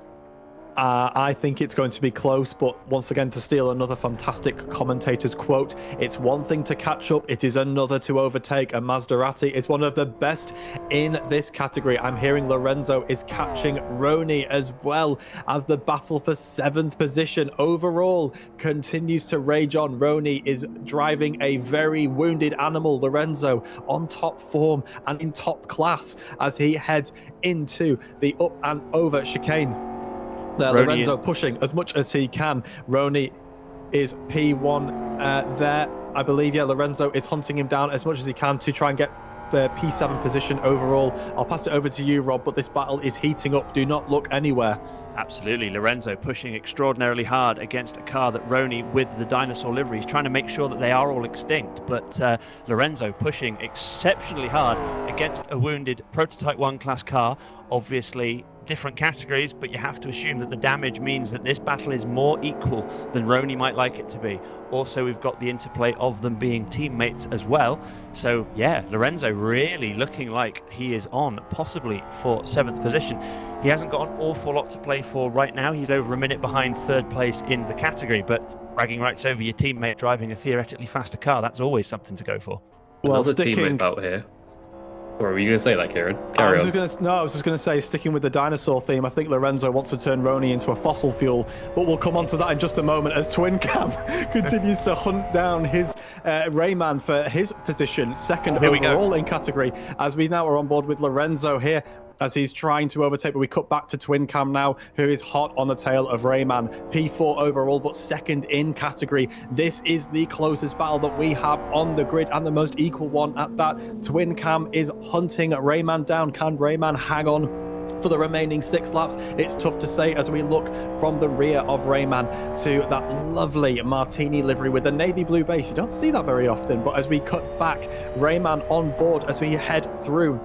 I think it's going to be close, but once again, to steal another fantastic commentator's quote, it's one thing to catch up, it is another to overtake. And Maserati is one of the best in this category. I'm hearing Lorenzo is catching Roni as well, as the battle for 7th position overall continues to rage on. Roni is driving a very wounded animal. Lorenzo on top form and in top class as he heads into the up and over chicane. Lorenzo pushing as much as he can. Roni is P1 there, I believe. Yeah, Lorenzo is hunting him down as much as he can to try and get the P7 position overall. I'll pass it over to you, Rob, but this battle is heating up. Do not look anywhere. Absolutely. Lorenzo pushing extraordinarily hard against a car that Roni, with the dinosaur livery, is trying to make sure that they are all extinct. But Lorenzo pushing exceptionally hard against a wounded Prototype 1 class car Obviously, different categories, but you have to assume that the damage means that this battle is more equal than Roney might like it to be. Also, we've got the interplay of them being teammates as well. So yeah, Lorenzo really looking like he is on possibly for 7th position. He hasn't got an awful lot to play for right now. He's over a minute behind 3rd place in the category, but bragging rights over your teammate driving a theoretically faster car, that's always something to go for. Well, Another teammate out here. Or were you going to say that, Kieran? I was just going to say, sticking with the dinosaur theme, I think Lorenzo wants to turn Roney into a fossil fuel, but we'll come on to that in just a moment as Twin Cam continues to hunt down his Rayman for his position, 2nd overall in category, as we now are on board with Lorenzo here, as he's trying to overtake, but we cut back to Twin Cam now, who is hot on the tail of Rayman. P4 overall, but 2nd in category. This is the closest battle that we have on the grid, and the most equal one at that. Twin Cam is hunting Rayman down. Can Rayman hang on for the remaining 6 laps? It's tough to say as we look from the rear of Rayman to that lovely Martini livery with the navy blue base. You don't see that very often, but as we cut back, Rayman on board as we head through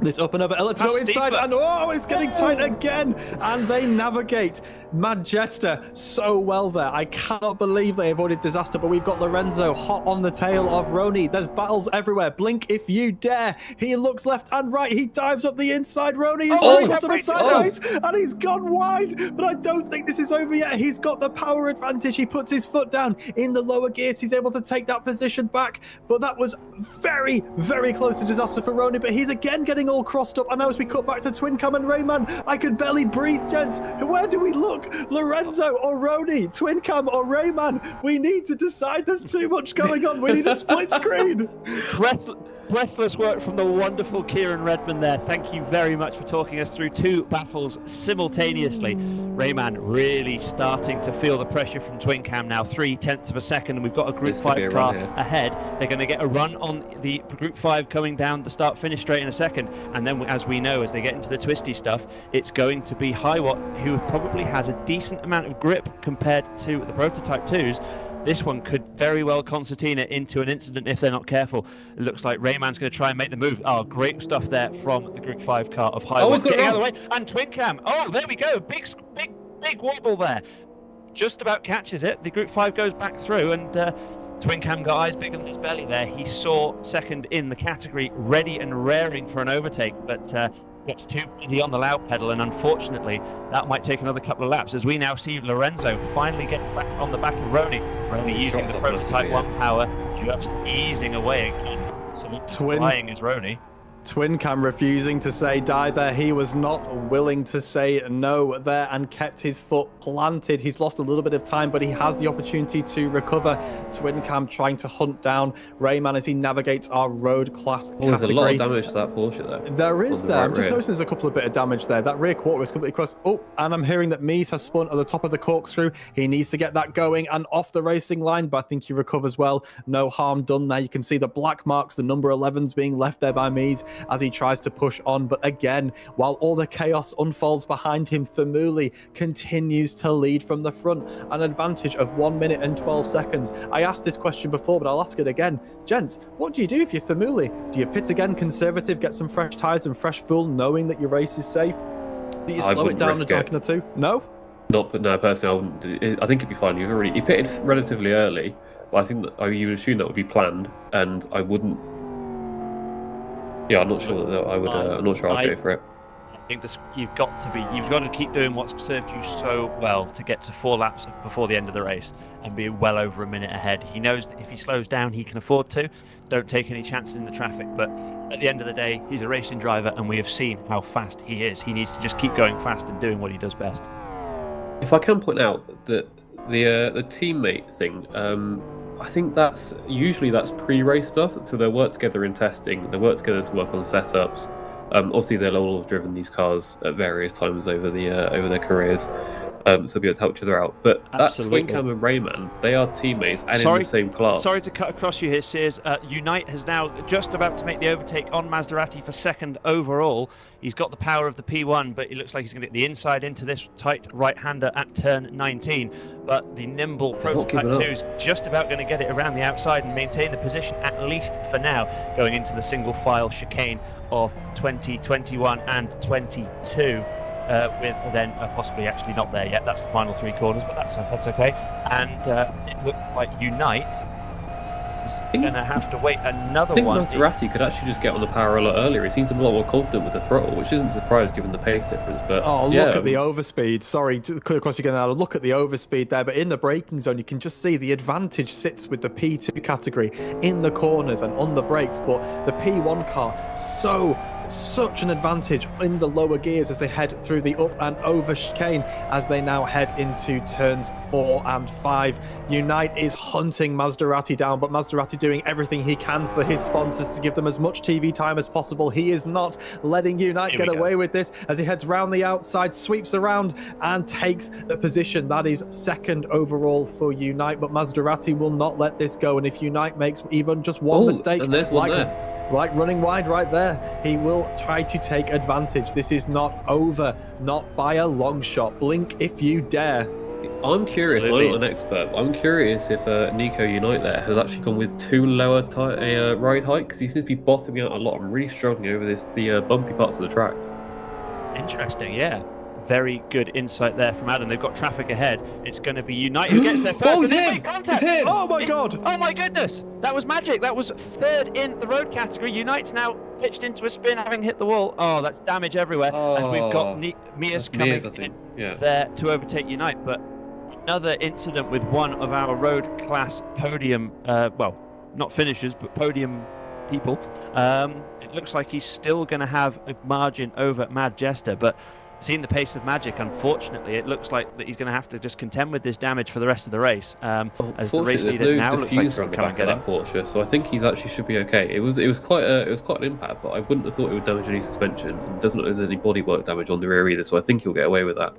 this up and over. Let's go inside, and it's getting tight again, and they navigate Manchester so well there. I cannot believe they avoided disaster, but we've got Lorenzo hot on the tail of Roney. There's battles everywhere. Blink if you dare. He looks left and right. He dives up the inside. Roney is sideways, and he's gone wide, but I don't think this is over yet. He's got the power advantage. He puts his foot down in the lower gears. He's able to take that position back, but that was very, very close to disaster for Roney, but he's again getting all crossed up. I know as we cut back to Twin Cam and Rayman, I could barely breathe, gents. Where do we look? Lorenzo or Roney? Twin Cam or Rayman? We need to decide. There's too much going on. We need a split screen. Breathless work from the wonderful Kieran Redman there. Thank you very much for talking us through 2 battles simultaneously. Rayman really starting to feel the pressure from Twin Cam now. 0.3 of a second, and we've got a Group 5 car ahead. They're going to get a run on the Group 5 coming down the start-finish straight in a second. And then, as we know, as they get into the twisty stuff, it's going to be Hiwatt, who probably has a decent amount of grip compared to the Prototype 2s. This one could very well concertina into an incident if they're not careful. It looks like Rayman's going to try and make the move. Oh, great stuff there from the Group 5 car of Hiwatt. Getting out of the way. And Twin Cam. Oh, there we go. Big wobble there. Just about catches it. The Group 5 goes back through, and Twin Cam got eyes bigger than his belly there. He saw 2nd in the category, ready and raring for an overtake, but gets too busy on the loud pedal, and unfortunately that might take another couple of laps as we now see Lorenzo finally get back on the back of Roney using the Prototype 1 power, just easing away again. So flying is Roney. Twin Cam refusing to say die there. He was not willing to say no there and kept his foot planted. He's lost a little bit of time, but he has the opportunity to recover. Twin Cam trying to hunt down Rayman as he navigates our road class category. There's a lot of damage to that Porsche there. There is there. I'm just noticing there's a couple of bit of damage there. That rear quarter is completely crossed. Oh, and I'm hearing that Mies has spun at the top of the corkscrew. He needs to get that going and off the racing line, but I think he recovers well. No harm done there. You can see the black marks, the number 11s being left there by Mies as he tries to push on. But again, while all the chaos unfolds behind him, Thamuli continues to lead from the front, an advantage of 1 minute and 12 seconds. I asked this question before, but I'll ask it again. Gents, what do you do if you're Thamuli? Do you pit again conservative, get some fresh tyres and fresh fuel, knowing that your race is safe? Do you slow it down a second or two? No? No, personally, I wouldn't. I think it'd be fine. He pitted relatively early, but I think that you would assume that would be planned, and I wouldn't. Yeah, I'm not sure that I would. I'm not sure I'd go for it. I think you've got to keep doing what's served you so well to get to 4 laps before the end of the race and be well over a minute ahead. He knows that if he slows down, he can afford to. Don't take any chances in the traffic. But at the end of the day, he's a racing driver, and we have seen how fast he is. He needs to just keep going fast and doing what he does best. If I can point out that the teammate thing, I think that's pre-race stuff. So they work together in testing. They work together to work on setups. Obviously, they'll all have driven these cars at various times over their careers. So be able to help each other out. But Absolutely. that Twin Cam and Rayman, they are teammates and Sorry- in the same class. Sorry to cut across you here, Sears. Unite has now just about to make the overtake on Maserati for second overall. He's got the power of the P1, but it looks like he's going to get the inside into this tight right-hander at turn 19. But the nimble Prototype 2 is just about going to get it around the outside and maintain the position, at least for now, going into the single file chicane of 20, 21 and 22. With then possibly actually not there yet. That's the final 3 corners, but that's okay. And it looks like Unite is going to have to wait another one. I think Maserati could actually just get on the power a lot earlier. He seemed a lot more confident with the throttle, which isn't a surprise given the pace difference. But look at the overspeed. Sorry, of course you're going to look at the overspeed there, but in the braking zone you can just see the advantage sits with the P2 category in the corners and on the brakes, but the P1 car such an advantage in the lower gears as they head through the up and over chicane as they now head into turns 4 and 5. Unite is hunting Maserati down, but Maserati doing everything he can for his sponsors to give them as much TV time as possible. He is not letting Unite get away with this as he heads round the outside, sweeps around and takes the position. That is second overall for Unite, but Maserati will not let this go, and if Unite makes even just one mistake, like running wide right there, he will try to take advantage. This is not over, not by a long shot. Blink if you dare. I'm curious, I'm not an expert, but I'm curious if Nico Unite there has actually gone with too low a ride height, because he seems to be bottoming out a lot and really struggling over the bumpy parts of the track. Interesting, yeah. Very good insight there from Adam. They've got traffic ahead. It's going to be Unite who gets there first. It's him! Oh my god! Oh my goodness! That was magic. That was third in the road category. Unite's now pitched into a spin, having hit the wall. Oh, that's damage everywhere. As we've got Mia's coming in there to overtake Unite. But another incident with one of our road class podium, well, not finishers, but podium people. It looks like he's still going to have a margin over Mad Jester, but seeing the pace of Magic, unfortunately, it looks like that he's going to have to just contend with this damage for the rest of the race. As the race leader now looks like he's on the back of that Porsche, so I think he's actually should be okay. It was quite an impact, but I wouldn't have thought it would damage any suspension. And it doesn't look like there's any bodywork damage on the rear either, so I think he'll get away with that.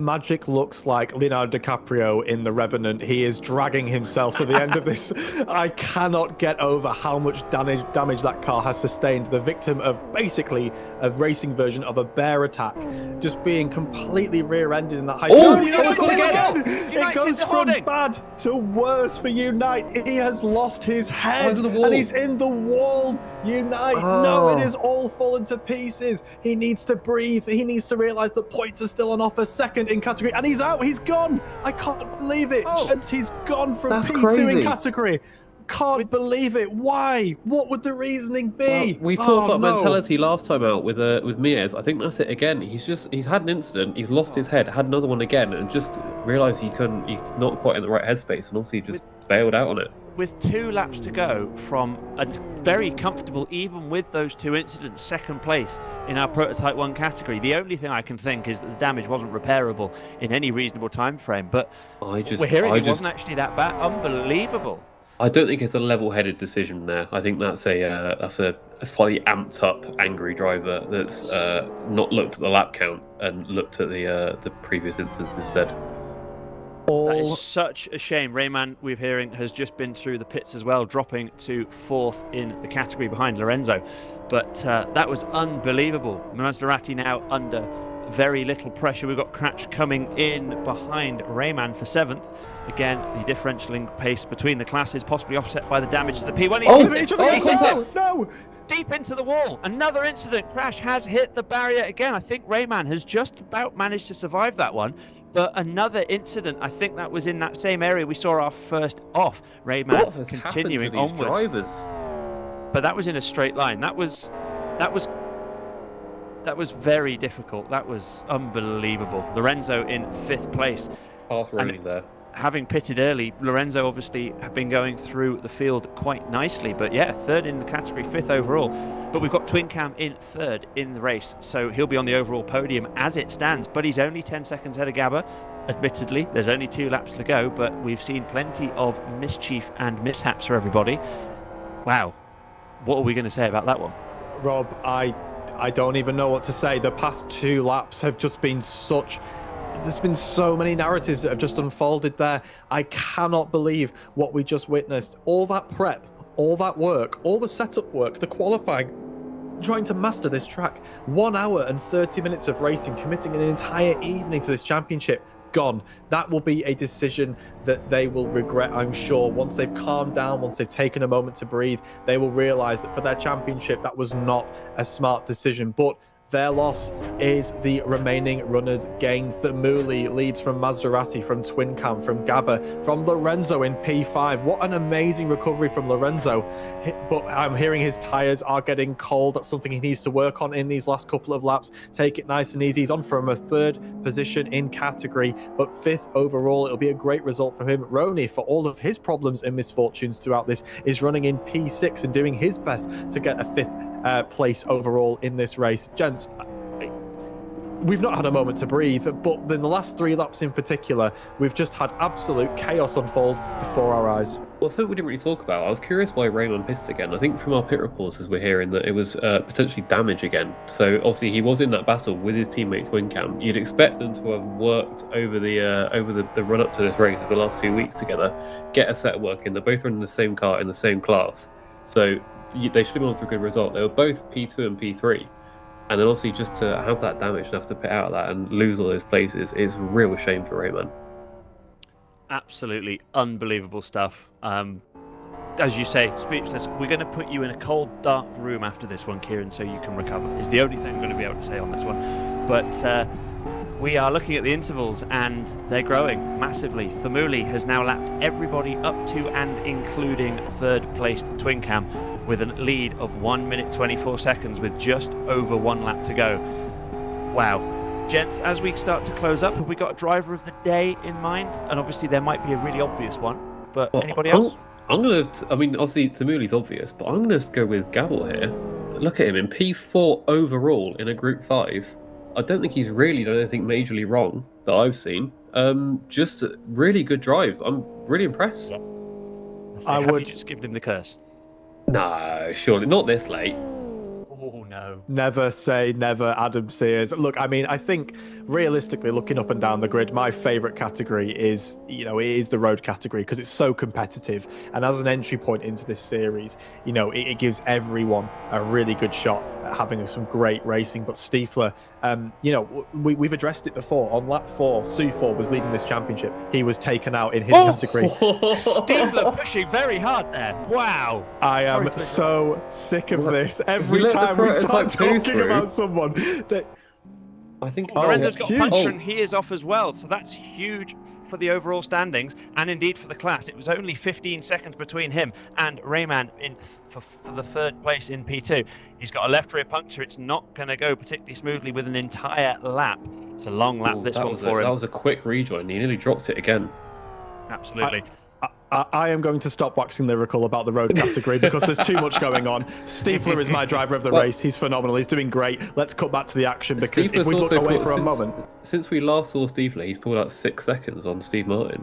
Magic looks like Leonardo DiCaprio in The Revenant. He is dragging himself to the end of this. I cannot get over how much damage that car has sustained. The victim of basically a racing version of a bear attack, just being completely rear-ended in that high. It goes from bad to worse for Unite. He has lost his head and he's in the wall. Unite, no, it is all fallen to pieces. He needs to breathe. He needs to realize that points are still on offer. Second in category, and he's out. He's gone. I can't believe it. He's gone from P2 in category. Can't believe it. Why? What would the reasoning be? Well, we talked about mentality last time out with Miaz. I think that's it again. He's had an incident. He's lost his head. Had another one again, and just realised he's not quite in the right headspace, and obviously just bailed out on it. With 2 laps to go from a very comfortable, even with those 2 incidents, second place in our Prototype 1 category. The only thing I can think is that the damage wasn't repairable in any reasonable time frame, but we're hearing it wasn't actually that bad. Unbelievable. I don't think it's a level-headed decision there. I think that's a slightly amped up, angry driver that's not looked at the lap count and looked at the previous instance instead. That is such a shame. Rayman, we're hearing, has just been through the pits as well, dropping to 4th in the category behind Lorenzo. But that was unbelievable. Maserati now under very little pressure. We've got Cratch coming in behind Rayman for 7th. Again, the differential in pace between the classes, possibly offset by the damage to the P1. No! Deep into the wall. Another incident. Crash has hit the barrier again. I think Rayman has just about managed to survive that one. But another incident, I think that was in that same area we saw our first off. Rayman continuing onwards. But that was in a straight line. That was very difficult. That was unbelievable. Lorenzo in 5th place. Half running there. Having pitted early, Lorenzo obviously have been going through the field quite nicely. But yeah, 3rd in the category, 5th overall. But we've got Twin Cam in 3rd in the race, so he'll be on the overall podium as it stands. But he's only 10 seconds ahead of Gabba. Admittedly, there's only 2 laps to go, but we've seen plenty of mischief and mishaps for everybody. Wow, what are we going to say about that one? Rob, I don't even know what to say. The past 2 laps have just been such there's been so many narratives that have just unfolded there. I cannot believe what we just witnessed. All that prep, all that work, all the setup work, the qualifying, trying to master this track. 1 hour and 30 minutes of racing, committing an entire evening to this championship. Gone. That will be a decision that they will regret, I'm sure. Once they've calmed down, once they've taken a moment to breathe, they will realize that for their championship, that was not a smart decision. But their loss is the remaining runners' gain. Thumuli leads from Maserati, from Twin Cam, from Gabba, from Lorenzo in P5. What an amazing recovery from Lorenzo. But I'm hearing his tyres are getting cold. That's something he needs to work on in these last couple of laps. Take it nice and easy. He's on from a 3rd position in category, but 5th overall. It'll be a great result for him. Roni, for all of his problems and misfortunes throughout this, is running in P6 and doing his best to get a 5th place overall in this race. Gents, we've not had a moment to breathe, but in the last 3 laps in particular, we've just had absolute chaos unfold before our eyes. Well, something we didn't really talk about. I was curious why Redman pitted again. I think from our pit reporters, we're hearing that it was potentially damage again. So obviously he was in that battle with his teammate Twin Cam. You'd expect them to have worked over the run up to this race the last 2 weeks together, get a set of work in. They're both running the same car in the same class, so they should have gone for a good result. They were both P2 and P3. And then obviously just to have that damage and have to pit out of that and lose all those places is a real shame for Redman. Absolutely unbelievable stuff. As you say, speechless. We're going to put you in a cold, dark room after this one, Kieran, so you can recover. Is the only thing I'm going to be able to say on this one. But we are looking at the intervals and they're growing massively. Thumuli has now lapped everybody up to and including 3rd placed Twin Cam, with a lead of 1 minute 24 seconds with just over 1 lap to go. Wow. Gents, as we start to close up, have we got a driver of the day in mind? And obviously there might be a really obvious one, but anybody else? Obviously Thimuli's obvious, but I'm going to go with Gabble here. Look at him in P4 overall in a Group 5. I don't think he's really done anything majorly wrong that I've seen. Just a really good drive. I'm really impressed. I would just give him the curse. No, surely not this late. Oh no. Never say never, Adam Sears. Look, I think realistically, looking up and down the grid, my favourite category is, it is the road category because it's so competitive. And as an entry point into this series, it gives everyone a really good shot at having some great racing. But Stiefler, we've addressed it before. On lap 4, Su4 was leading this championship. He was taken out in his category. Stiefler pushing very hard there. Wow. I am so sick of this. Every time we start talking about someone that... I think Lorenzo's got a puncher and he is off as well, so that's huge for the overall standings and indeed for the class. It was only 15 seconds between him and Redman for the 3rd place in P2. He's got a left rear puncture. It's not going to go particularly smoothly with an entire lap. It's a long lap for him. That was a quick rejoin. He nearly dropped it again. Absolutely. I am going to stop waxing lyrical about the road category because there's too much going on. Stiefler is my driver of the race. He's phenomenal. He's doing great. Let's cut back to the action because if we look away for a moment... Since we last saw Stiefler, he's pulled out 6 seconds on Steve Martin.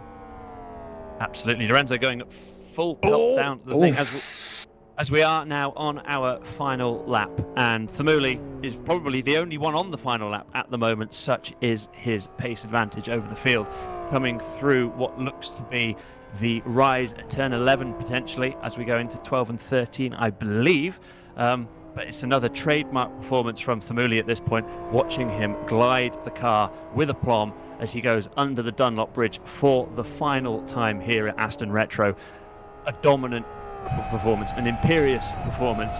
Absolutely. Lorenzo going full pelt down the thing as we are now on our final lap. And Thumuli is probably the only one on the final lap at the moment. Such is his pace advantage over the field. Coming through what looks to be the rise at turn 11 potentially as we go into 12 and 13, I believe. But it's another trademark performance from Thumuli at this point, watching him glide the car with aplomb as he goes under the Dunlop Bridge for the final time here at Aston Retro. A dominant performance, an imperious performance.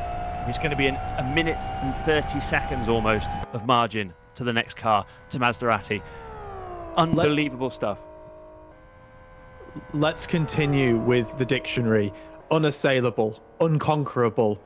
He's going to be in 1 minute and 30 seconds almost of margin to the next car, to Maserati. Unbelievable stuff. Let's continue with the dictionary. Unassailable, unconquerable,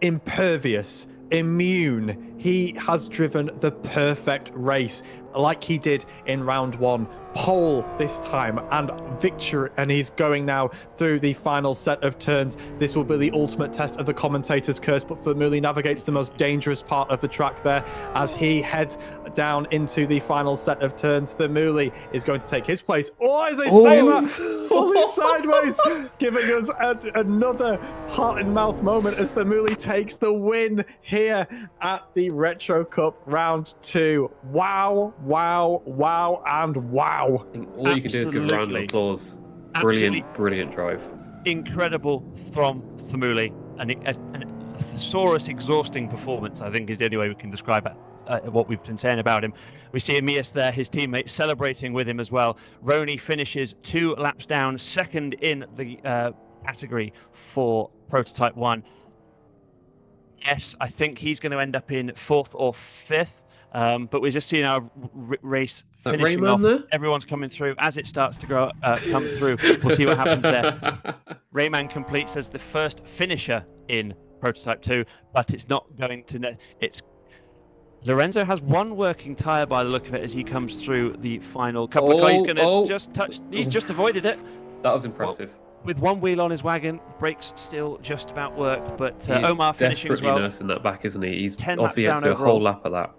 impervious, immune. He has driven the perfect race like he did in round 1. pole this time and victory, and he's going now through the final set of turns. This will be the ultimate test of the commentator's curse, but Thumuli navigates the most dangerous part of the track there as he heads down into the final set of turns. Thumuli is going to take his place. Oh, as I say that, fully sideways, giving us another heart and mouth moment as Thumuli takes the win here at the Retro Cup round 2. Wow, wow, wow, and wow. All you can do is give a round of applause. Brilliant drive. Incredible from Thumuli. And a thesaurus exhausting performance, I think, is the only way we can describe it. What we've been saying about him. We see Amias there, his teammate, celebrating with him as well. Roney finishes 2 laps down, second in the category for Prototype 1. Yes, I think he's going to end up in 4th or 5th. But we're just seeing our race finishing off. There? Everyone's coming through. As it starts to come through, we'll see what happens there. Rayman completes as the first finisher in Prototype 2, but it's not going to... Lorenzo has one working tyre by the look of it as he comes through the final couple of cars. He's going to just touch... He's just avoided it. That was impressive. With one wheel on his wagon, brakes still just about work, but Omar finishing as well. He's desperately nursing that back, isn't he? He's 10 obviously laps had down to do a whole lap of that.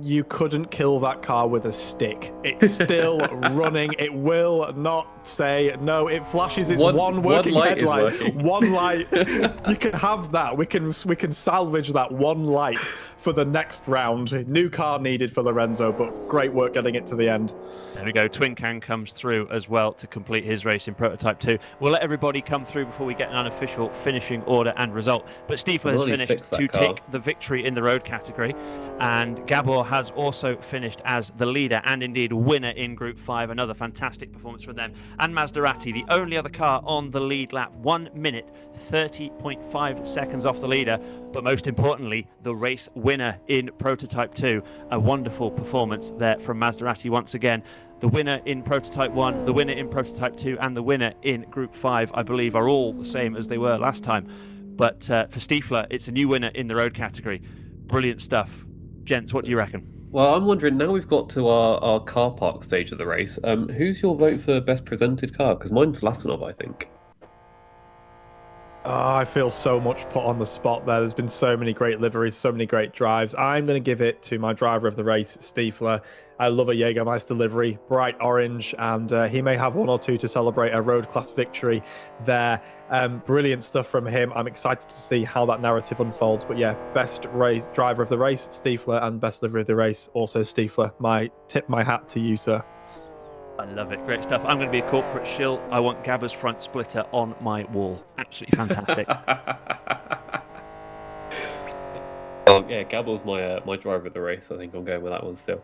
You couldn't kill that car with a stick. It's still running. It will not say no. It flashes its one working headlight. One light. You can have that. We can salvage that one light for the next round. New car needed for Lorenzo, but great work getting it to the end. There we go. Twin Can comes through as well to complete his race in Prototype 2. We'll let everybody come through before we get an unofficial finishing order and result. But Stiefler has finished to take the victory in the road category. And Gabor has also finished as the leader and indeed winner in Group 5. Another fantastic performance from them. And Maserati, the only other car on the lead lap, 1 minute, 30.5 seconds off the leader. But most importantly, the race winner in Prototype 2. A wonderful performance there from Maserati once again. The winner in Prototype 1, the winner in Prototype 2, and the winner in Group 5, I believe, are all the same as they were last time. But for Stiefler, it's a new winner in the road category. Brilliant stuff. Gents, what do you reckon? Well, I'm wondering, now we've got to our car park stage of the race, who's your vote for best presented car? Because mine's Latinov, I think. Oh, I feel so much put on the spot there. There's been so many great liveries, so many great drives. I'm going to give it to my driver of the race, Stiefler. I love a Jägermeister livery, bright orange, and he may have 1 or 2 to celebrate a road class victory there. Brilliant stuff from him. I'm excited to see how that narrative unfolds. But yeah, best race driver of the race, Stiefler, and best livery of the race, also Stiefler. Tip my hat to you, sir. I love it. Great stuff. I'm going to be a corporate shill. I want Gabba's front splitter on my wall. Absolutely fantastic. Oh, yeah, Gabba's my driver of the race. I think I'm going with that one still.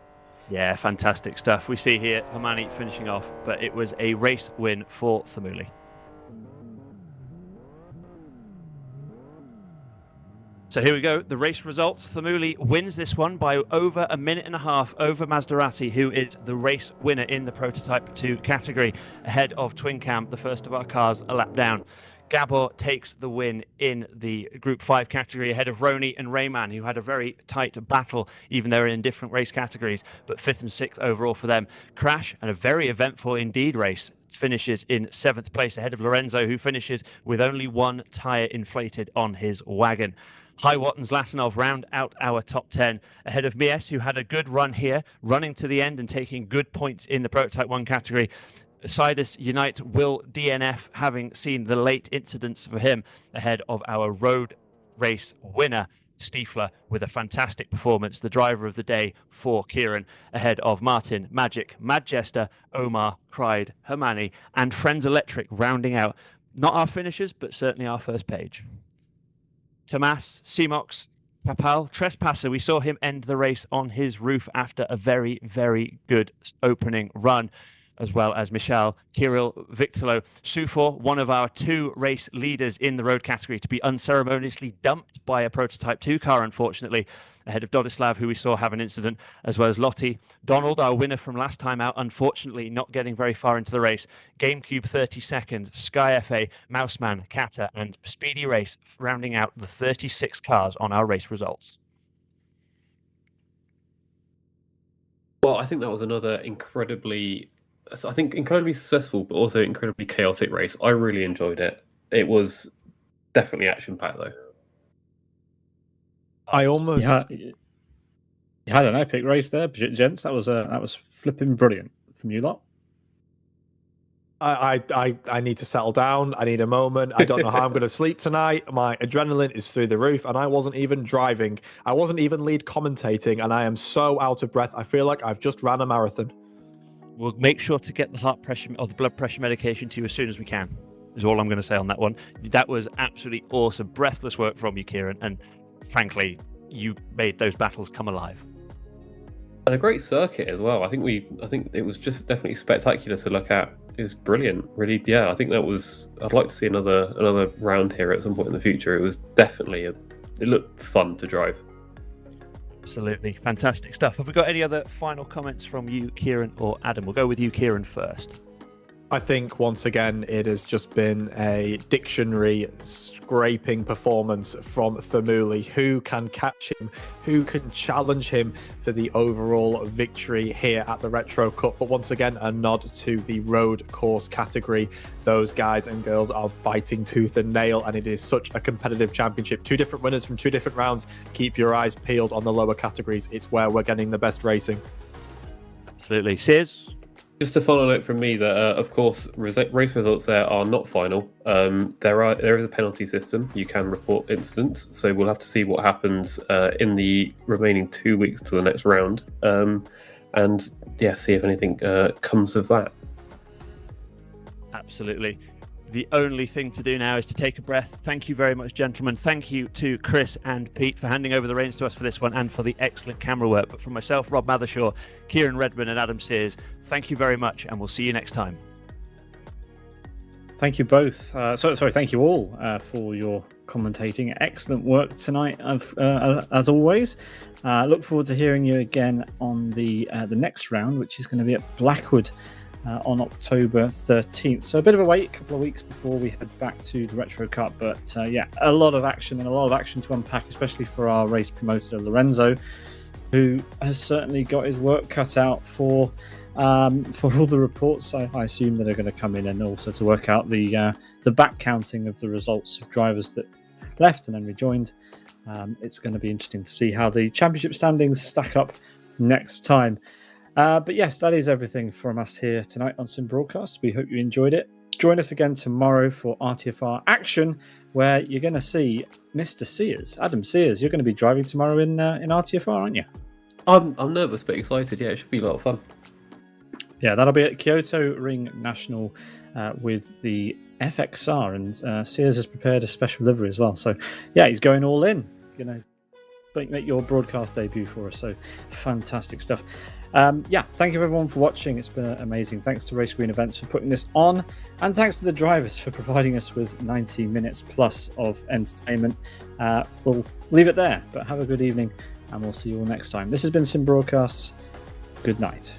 Yeah, fantastic stuff. We see here Hermani finishing off, but it was a race win for Thumuli. So here we go, the race results. Thumuli wins this one by over a minute and a half over Maserati, who is the race winner in the Prototype 2 category, ahead of Twin Cam, the first of our cars, a lap down. Gabor takes the win in the Group 5 category ahead of Roney and Rayman, who had a very tight battle, even though they're in different race categories, but 5th and 6th overall for them. Crash, and a very eventful indeed race, finishes in 7th place ahead of Lorenzo, who finishes with only 1 tyre inflated on his wagon. High Watton's Latinov round out our top 10 ahead of Mies, who had a good run here, running to the end and taking good points in the Prototype 1 category. Sidus Unite will DNF, having seen the late incidents for him, ahead of our road race winner, Stiefler, with a fantastic performance, the driver of the day for Kieran, ahead of Martin, Magic, Mad Jester, Omar, Cried, Hermani, and Friends Electric, rounding out not our finishers, but certainly our first page. Tomas, Simox, Papal, Trespasser, we saw him end the race on his roof after a very, very good opening run, as well as Michal, Kirill, Victolo, Sufor, one of our 2 race leaders in the road category, to be unceremoniously dumped by a Prototype 2 car, unfortunately, ahead of Dodislav, who we saw have an incident, as well as Lottie. Donald, our winner from last time out, unfortunately not getting very far into the race. GameCube 32nd, Sky FA, Mouseman, Kata, and Speedy Race, rounding out the 36 cars on our race results. Well, I think that was another incredibly successful, but also incredibly chaotic race. I really enjoyed it. It was definitely action-packed, though. I almost... You had an epic race there, gents. That was flipping brilliant from you lot. I need to settle down. I need a moment. I don't know how I'm going to sleep tonight. My adrenaline is through the roof, and I wasn't even driving. I wasn't even lead commentating, and I am so out of breath. I feel like I've just ran a marathon. We'll make sure to get the heart pressure or the blood pressure medication to you as soon as we can, is all I'm going to say on that one. That was absolutely awesome. Breathless work from you, Kieran, and frankly, you made those battles come alive. And a great circuit as well. I think it was just definitely spectacular to look at. It was brilliant, really. Yeah, I think that was. I'd like to see another round here at some point in the future. It was definitely it looked fun to drive. Absolutely fantastic stuff. Have we got any other final comments from you, Kieran or Adam? We'll go with you, Kieran, first. I think once again it has just been a dictionary scraping performance from Famuli. Who can catch him? Who can challenge him for the overall victory here at the Retro Cup? But once again, a nod to the road course category. Those guys and girls are fighting tooth and nail, and it is such a competitive championship. 2 different winners from 2 different rounds. Keep your eyes peeled on the lower categories. It's where we're getting the best racing. Absolutely. Sears? Just a follow note from me that, of course, race results there are not final. There is a penalty system. You can report incidents, so we'll have to see what happens in the remaining 2 weeks to the next round, and see if anything comes of that. Absolutely. The only thing to do now is to take a breath. Thank you very much, gentlemen. Thank you to Chris and Pete for handing over the reins to us for this one and for the excellent camera work. But from myself, Rob Mathershaw, Kieran Redman and Adam Sears, thank you very much, and we'll see you next time. Thank you both. Thank you all for your commentating. Excellent work tonight, as always. Look forward to hearing you again on the next round, which is going to be at Blackwood on October 13th. So a bit of a wait, a couple of weeks before we head back to the Retro Cup. But a lot of action to unpack, especially for our race promoter, Lorenzo, who has certainly got his work cut out for all the reports I assume that are going to come in, and also to work out the back counting of the results of drivers that left and then rejoined. It's going to be interesting to see how the championship standings stack up next time. But yes, that is everything from us here tonight on Sim Broadcast. We hope you enjoyed it. Join us again tomorrow for RTFR Action, where you're going to see Mr. Sears, Adam Sears. You're going to be driving tomorrow in RTFR, aren't you? I'm nervous but excited. Yeah, it should be a lot of fun. Yeah, that'll be at Kyoto Ring National with the FXR, and Sears has prepared a special livery as well. So yeah, he's going all in. Make your broadcast debut for us. So fantastic stuff. Thank you everyone for watching. It's been amazing. Thanks to Race Green Events for putting this on, and thanks to the drivers for providing us with 90 minutes plus of entertainment. We'll leave it there, but have a good evening, and we'll see you all next time. This has been Sim Broadcasts. Good night.